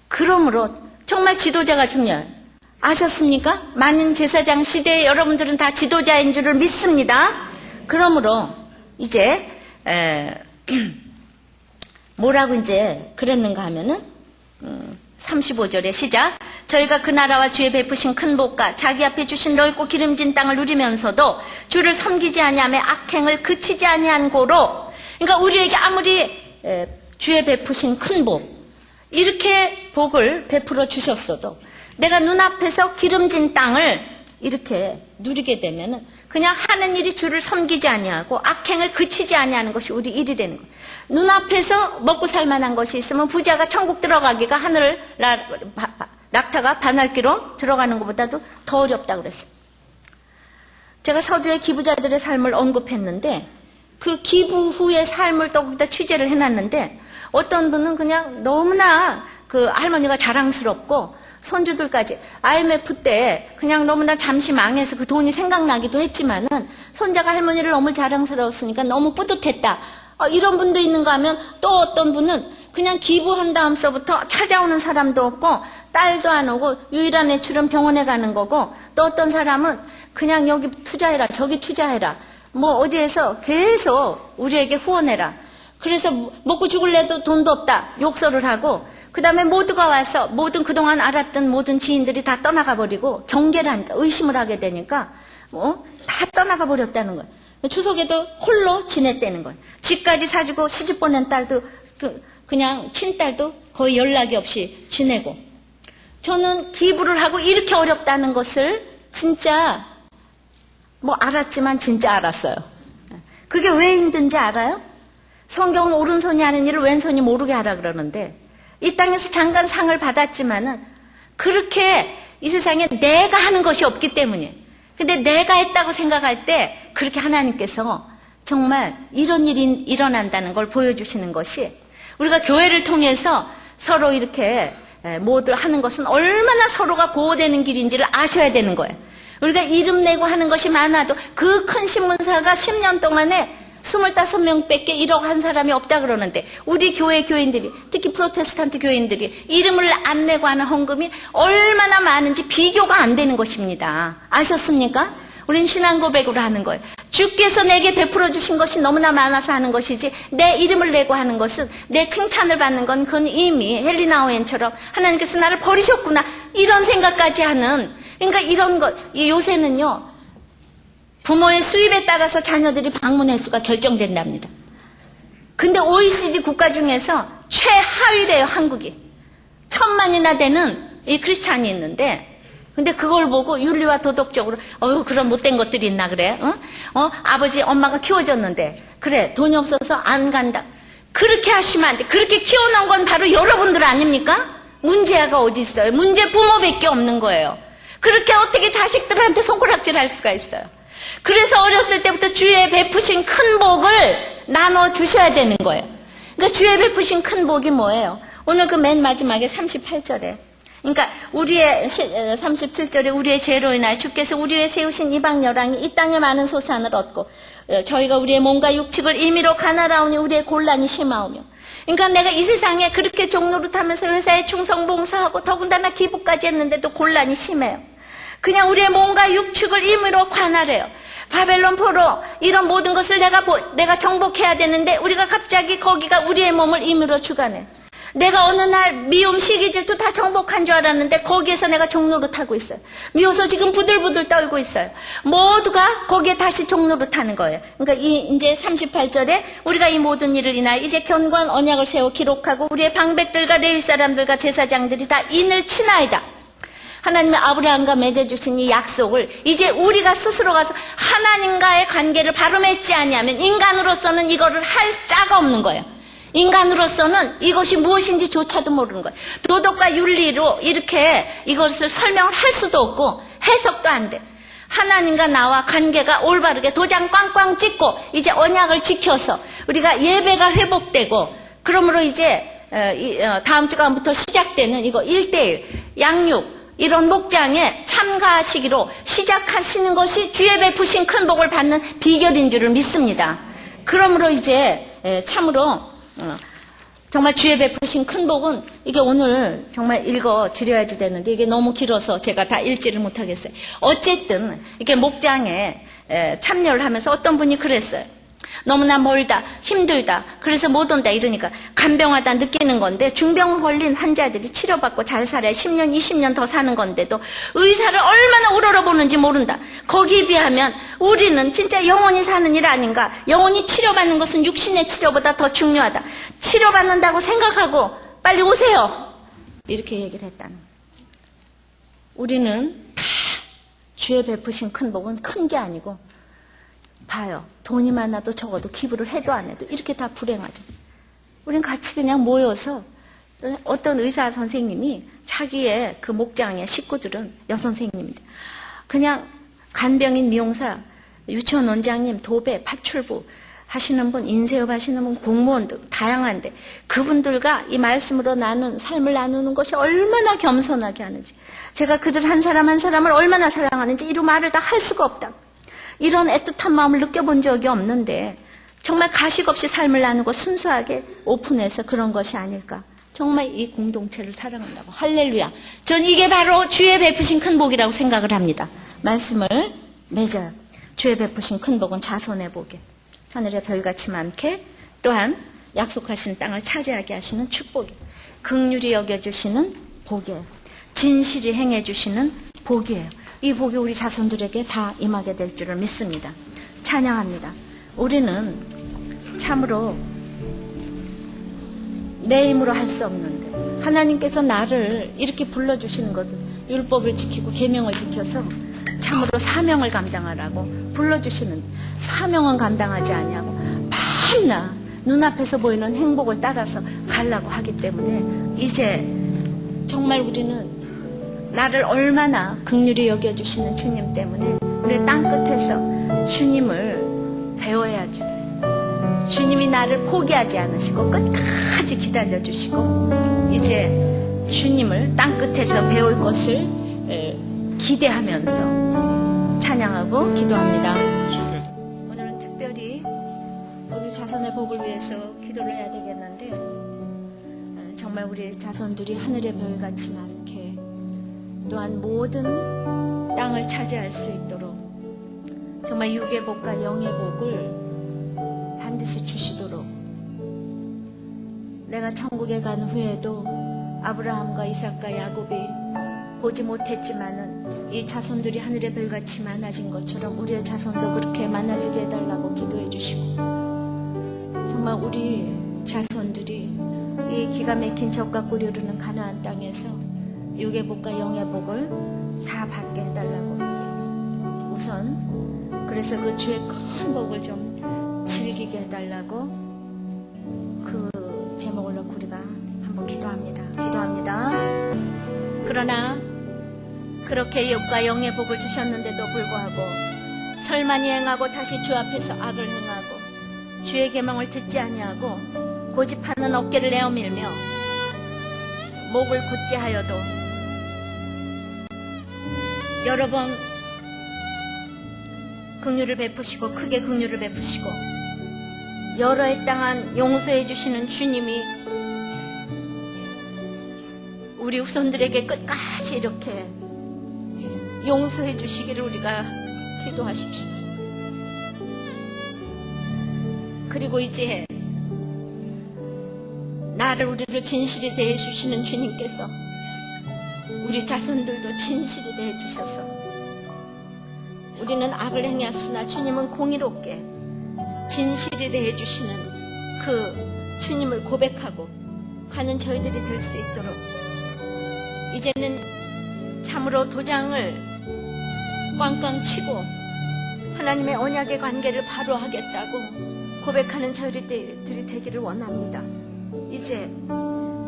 Speaker 1: 그러므로 정말 지도자가 중요해요. 아셨습니까? 만인 제사장 시대에 여러분들은 다 지도자인 줄을 믿습니다. 그러므로 이제 뭐라고 이제 그랬는가 하면은 35절의 시작. 저희가 그 나라와 주의 베푸신 큰 복과 자기 앞에 주신 넓고 기름진 땅을 누리면서도 주를 섬기지 아니하며 악행을 그치지 아니한 고로, 그러니까 우리에게 아무리 주의 베푸신 큰 복, 이렇게 복을 베풀어 주셨어도 내가 눈앞에서 기름진 땅을 이렇게 누리게 되면은 그냥 하는 일이 주를 섬기지 아니하고 악행을 그치지 아니하는 것이 우리 일이 되는 거예요. 눈앞에서 먹고 살만한 것이 있으면 부자가 천국 들어가기가 하늘을 낙타가 바늘기로 들어가는 것보다도 더 어렵다고 그랬어요. 제가 서두에 기부자들의 삶을 언급했는데 그 기부 후의 삶을 또 거기다 취재를 해놨는데 어떤 분은 그냥 너무나 그 할머니가 자랑스럽고 손주들까지 IMF 때 그냥 너무나 잠시 망해서 그 돈이 생각나기도 했지만은 손자가 할머니를 너무 자랑스러웠으니까 너무 뿌듯했다. 이런 분도 있는가 하면 또 어떤 분은 그냥 기부한 다음서부터 찾아오는 사람도 없고 딸도 안 오고 유일한 애출은 병원에 가는 거고, 또 어떤 사람은 그냥 여기 투자해라 저기 투자해라 뭐 어디에서 계속 우리에게 후원해라. 그래서 먹고 죽을래도 돈도 없다 욕설을 하고, 그 다음에 모두가 와서 모든 그동안 알았던 모든 지인들이 다 떠나가 버리고 경계를 하니까 의심을 하게 되니까 다 떠나가 버렸다는 거예요. 추석에도 홀로 지냈다는 거예요. 집까지 사주고 시집 보낸 딸도 그냥 친딸도 거의 연락이 없이 지내고. 저는 기부를 하고 이렇게 어렵다는 것을 진짜 알았지만 진짜 알았어요. 그게 왜 힘든지 알아요? 성경은 오른손이 하는 일을 왼손이 모르게 하라 그러는데, 이 땅에서 잠깐 상을 받았지만은 그렇게 이 세상에 내가 하는 것이 없기 때문이에요. 근데 내가 했다고 생각할 때 그렇게 하나님께서 정말 이런 일이 일어난다는 걸 보여주시는 것이, 우리가 교회를 통해서 서로 이렇게 모두 하는 것은 얼마나 서로가 보호되는 길인지를 아셔야 되는 거예요. 우리가 이름 내고 하는 것이 많아도 그 큰 신문사가 10년 동안에 25명밖에 1억 한 사람이 없다 그러는데, 우리 교회 교인들이, 특히 프로테스탄트 교인들이 이름을 안 내고 하는 헌금이 얼마나 많은지 비교가 안 되는 것입니다. 아셨습니까? 우린 신앙 고백으로 하는 거예요. 주께서 내게 베풀어 주신 것이 너무나 많아서 하는 것이지, 내 이름을 내고 하는 것은, 내 칭찬을 받는 건 그건 이미 헬리나 오웬처럼 하나님께서 나를 버리셨구나 이런 생각까지 하는, 그러니까 이런 것, 요새는요 부모의 수입에 따라서 자녀들이 방문 횟수가 결정된답니다. 근데 OECD 국가 중에서 최하위래요, 한국이. 1000만이나 되는 이 크리스찬이 있는데, 근데 그걸 보고 윤리와 도덕적으로 그런 못된 것들이 있나 그래? 아버지 엄마가 키워줬는데 그래 돈이 없어서 안 간다. 그렇게 하시면 안 돼. 그렇게 키워놓은 건 바로 여러분들 아닙니까? 문제가 어디 있어요? 문제 부모밖에 없는 거예요. 그렇게 어떻게 자식들한테 손가락질 할 수가 있어요? 그래서 어렸을 때부터 주의 베푸신 큰 복을 나눠 주셔야 되는 거예요. 그러니까 주의 베푸신 큰 복이 뭐예요? 오늘 그 맨 마지막에 38절에, 그러니까 우리의 37절에 우리의 죄로 인하여 주께서 우리 위에 세우신 이방 열왕이 이 땅에 많은 소산을 얻고 저희가 우리의 몸과 육축을 임의로 가나라오니 우리의 곤란이 심하오며. 그러니까 내가 이 세상에 그렇게 종노릇하면서 회사에 충성 봉사하고 더군다나 기부까지 했는데도 곤란이 심해요. 그냥 우리의 몸과 육축을 임의로 관할해요. 바벨론 포로 이런 모든 것을 내가 정복해야 되는데 우리가 갑자기 거기가 우리의 몸을 임의로 주관해. 내가 어느 날 미움, 시기, 질투 다 정복한 줄 알았는데 거기에서 내가 종노릇하고 있어요. 미워서 지금 부들부들 떨고 있어요. 모두가 거기에 다시 종노릇하는 거예요. 그러니까 이제 38절에 우리가 이 모든 일을 인하여 이제 견고한 언약을 세워 기록하고 우리의 방백들과 레위 사람들과 제사장들이 다 인을 치나이다. 하나님의 아브라함과 맺어주신 이 약속을 이제 우리가 스스로 가서 하나님과의 관계를 바로 맺지 아니하면 인간으로서는 이거를 할 자가 없는 거예요. 인간으로서는 이것이 무엇인지 조차도 모르는 거예요. 도덕과 윤리로 이렇게 이것을 설명을 할 수도 없고 해석도 안 돼. 하나님과 나와 관계가 올바르게 도장 꽝꽝 찍고 이제 언약을 지켜서 우리가 예배가 회복되고 그러므로 이제 다음 주간부터 시작되는 이거 1:1 양육 이런 목장에 참가하시기로 시작하시는 것이 주의 베푸신 큰 복을 받는 비결인 줄을 믿습니다. 그러므로 이제 참으로 정말 주의 베푸신 큰 복은 이게 오늘 정말 읽어드려야지 되는데 이게 너무 길어서 제가 다 읽지를 못하겠어요. 어쨌든 이렇게 목장에 참여를 하면서 어떤 분이 그랬어요. 너무나 멀다, 힘들다, 그래서 못 온다 이러니까 간병하다 느끼는 건데 중병 걸린 환자들이 치료받고 잘 살아야 10년, 20년 더 사는 건데도 의사를 얼마나 우러러보는지 모른다. 거기에 비하면 우리는 진짜 영원히 사는 일 아닌가. 영원히 치료받는 것은 육신의 치료보다 더 중요하다. 치료받는다고 생각하고 빨리 오세요. 이렇게 얘기를 했다는 거예요. 우리는 다 주의 베푸신 큰 복은 큰 게 아니고 봐요. 돈이 많아도 적어도 기부를 해도 안 해도 이렇게 다 불행하죠. 우린 같이 그냥 모여서 어떤 의사 선생님이 자기의 그 목장의 식구들은 여선생님입니다. 그냥 간병인, 미용사, 유치원 원장님, 도배, 파출부 하시는 분, 인쇄업 하시는 분, 공무원들 다양한데 그분들과 이 말씀으로 삶을 나누는 것이 얼마나 겸손하게 하는지 제가 그들 한 사람 한 사람을 얼마나 사랑하는지 이루 말을 다 할 수가 없다. 이런 애틋한 마음을 느껴본 적이 없는데 정말 가식 없이 삶을 나누고 순수하게 오픈해서 그런 것이 아닐까. 정말 이 공동체를 사랑한다고. 할렐루야. 전 이게 바로 주의 베푸신 큰 복이라고 생각을 합니다. 말씀을 맺어요. 주의 베푸신 큰 복은 자손의 복이에요. 하늘의 별같이 많게 또한 약속하신 땅을 차지하게 하시는 축복이에요. 긍휼히 여겨주시는 복이에요. 진실이 행해주시는 복이에요. 이 복이 우리 자손들에게 다 임하게 될 줄을 믿습니다. 찬양합니다. 우리는 참으로 내 힘으로 할 수 없는데 하나님께서 나를 이렇게 불러주시는 것은 율법을 지키고 계명을 지켜서 참으로 사명을 감당하라고 불러주시는 사명은 감당하지 아니하고 밤낮 눈앞에서 보이는 행복을 따라서 가려고 하기 때문에 이제 정말 우리는 나를 얼마나 긍휼히 여겨주시는 주님 때문에 우리 땅끝에서 주님을 배워야지. 주님이 나를 포기하지 않으시고 끝까지 기다려주시고 이제 주님을 땅끝에서 배울 것을 기대하면서 찬양하고 기도합니다. 오늘은 특별히 우리 자손의 복을 위해서 기도를 해야 되겠는데 정말 우리 자손들이 하늘의 별같이 많게 또한 모든 땅을 차지할 수 있도록 정말 육의 복과 영의 복을 반드시 주시도록 내가 천국에 간 후에도 아브라함과 이삭과 야곱이 보지 못했지만은 이 자손들이 하늘의 별같이 많아진 것처럼 우리의 자손도 그렇게 많아지게 해달라고 기도해 주시고 정말 우리 자손들이 이 기가 막힌 젖과 꿀이 흐르는 가나안 땅에서 육의 복과 영의 복을 다 받게 해달라고 우선 그래서 그 주의 큰 복을 좀 즐기게 해달라고 그 제목을 놓고 우리가 한번 기도합니다. 그러나 그렇게 육과 영의 복을 주셨는데도 불구하고 설만이 행하고 다시 주 앞에서 악을 행하고 주의 계명을 듣지 아니하고 고집하는 어깨를 내어밀며 목을 굳게 하여도 여러 번 긍휼을 베푸시고 크게 긍휼을 베푸시고 여러 해 땅한 용서해 주시는 주님이 우리 후손들에게 끝까지 이렇게 용서해 주시기를 우리가 기도하십시다. 그리고 이제 우리를 진실히 대해주시는 주님께서 우리 자손들도 진실히 대해주셔서 우리는 악을 행했으나 주님은 공의롭게 진실히 대해주시는 그 주님을 고백하고 가는 저희들이 될 수 있도록 이제는 참으로 도장을 꽝꽝 치고 하나님의 언약의 관계를 바로 하겠다고 고백하는 저희들이 되기를 원합니다. 이제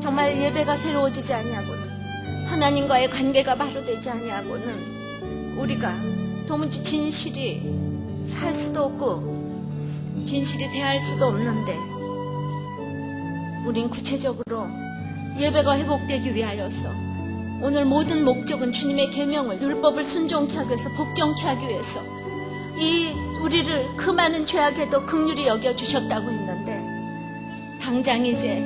Speaker 1: 정말 예배가 새로워지지 아니하고는 하나님과의 관계가 바로 되지 아니하고는 우리가 도무지 진실이 살 수도 없고 진실이 대할 수도 없는데 우린 구체적으로 예배가 회복되기 위하여서 오늘 모든 목적은 주님의 계명을 율법을 순종케 하기 위해서 복종케 하기 위해서 이 우리를 그 많은 죄악에도 긍휼히 여겨주셨다고 했는데 당장 이제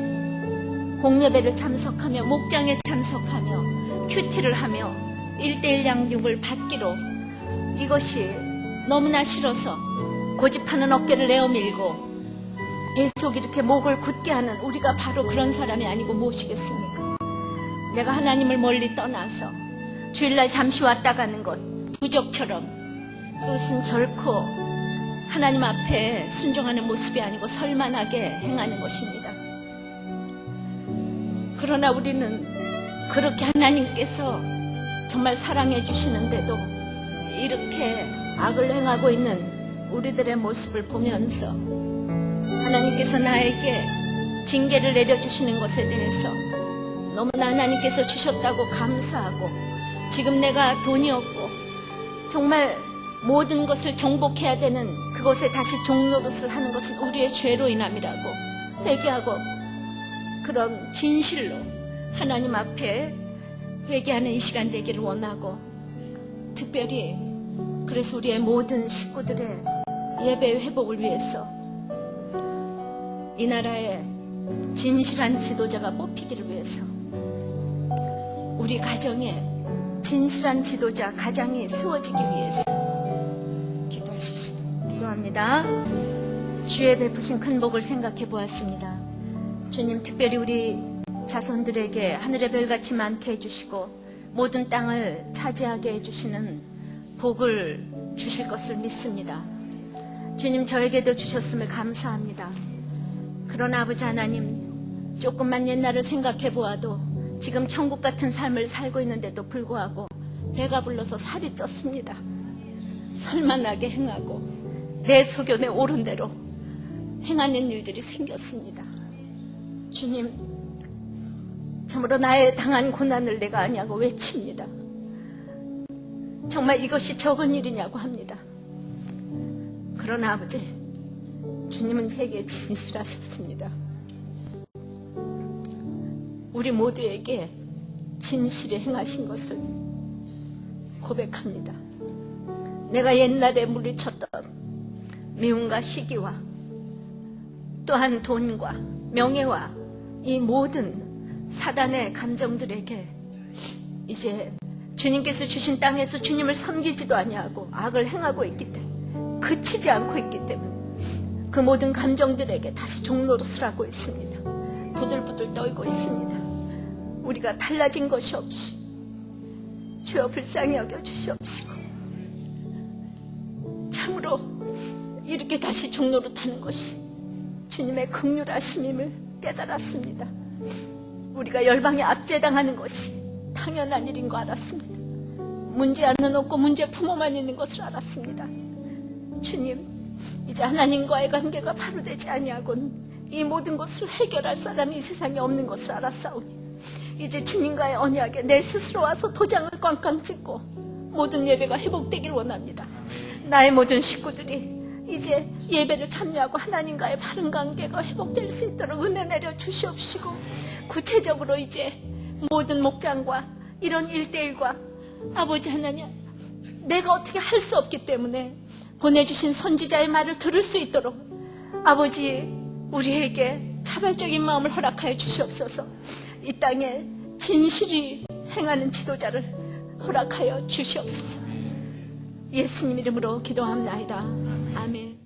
Speaker 1: 공예배를 참석하며 목장에 참석하며 큐티를 하며 1:1 양육을 받기로 이것이 너무나 싫어서 고집하는 어깨를 내어밀고 계속 이렇게 목을 굳게 하는 우리가 바로 그런 사람이 아니고 무엇이겠습니까? 내가 하나님을 멀리 떠나서 주일날 잠시 왔다 가는 것 부적처럼 그것은 결코 하나님 앞에 순종하는 모습이 아니고 설만하게 행하는 것입니다. 그러나 우리는 그렇게 하나님께서 정말 사랑해 주시는데도 이렇게 악을 행하고 있는 우리들의 모습을 보면서 하나님께서 나에게 징계를 내려주시는 것에 대해서 너무나 하나님께서 주셨다고 감사하고 지금 내가 돈이 없고 정말 모든 것을 정복해야 되는 그것에 다시 종노릇을 하는 것은 우리의 죄로 인함이라고 회개하고 그런 진실로 하나님 앞에 회개하는 이 시간 되기를 원하고 특별히 그래서 우리의 모든 식구들의 예배 회복을 위해서 이 나라에 진실한 지도자가 뽑히기를 위해서 우리 가정에 진실한 지도자 가장이 세워지기 위해서 기도합니다. 주의 베푸신 큰 복을 생각해 보았습니다. 주님 특별히 우리 자손들에게 하늘의 별같이 많게 해주시고 모든 땅을 차지하게 해주시는 복을 주실 것을 믿습니다. 주님 저에게도 주셨음을 감사합니다. 그러나 아버지 하나님 조금만 옛날을 생각해 보아도 지금 천국 같은 삶을 살고 있는데도 불구하고 배가 불러서 살이 쪘습니다. 설만하게 행하고 내 소견에 옳은 대로 행하는 일들이 생겼습니다. 주님 참으로 나의 당한 고난을 내가 아냐고 외칩니다. 정말 이것이 적은 일이냐고 합니다. 그러나 아버지 주님은 제게 진실하셨습니다. 우리 모두에게 진실에 행하신 것을 고백합니다. 내가 옛날에 물리쳤던 미움과 시기와 또한 돈과 명예와 이 모든 사단의 감정들에게 이제 주님께서 주신 땅에서 주님을 섬기지도 아니하고 악을 행하고 있기 때문에 그치지 않고 있기 때문에 그 모든 감정들에게 다시 종노릇을 하고 있습니다. 부들부들 떨고 있습니다. 우리가 달라진 것이 없이 주여 불쌍히 여겨 주시옵시고 참으로 이렇게 다시 종노릇하는 것이 주님의 긍휼하심임을 깨달았습니다. 우리가 열방에 압제당하는 것이 당연한 일인 거 알았습니다. 문제아는 없고 문제 부모만 있는 것을 알았습니다. 주님 이제 하나님과의 관계가 바로 되지 아니하고는 이 모든 것을 해결할 사람이 이 세상에 없는 것을 알았사오니 이제 주님과의 언약에 내 스스로 와서 도장을 꽝꽝 찍고 모든 예배가 회복되길 원합니다. 나의 모든 식구들이 이제 예배를 참여하고 하나님과의 바른 관계가 회복될 수 있도록 은혜 내려 주시옵시고 구체적으로 이제 모든 목장과 이런 1:1과 아버지 하나님 내가 어떻게 할 수 없기 때문에 보내주신 선지자의 말을 들을 수 있도록 아버지 우리에게 자발적인 마음을 허락하여 주시옵소서. 이 땅에 진실이 행하는 지도자를 허락하여 주시옵소서. 예수님 이름으로 기도합나이다. 아멘.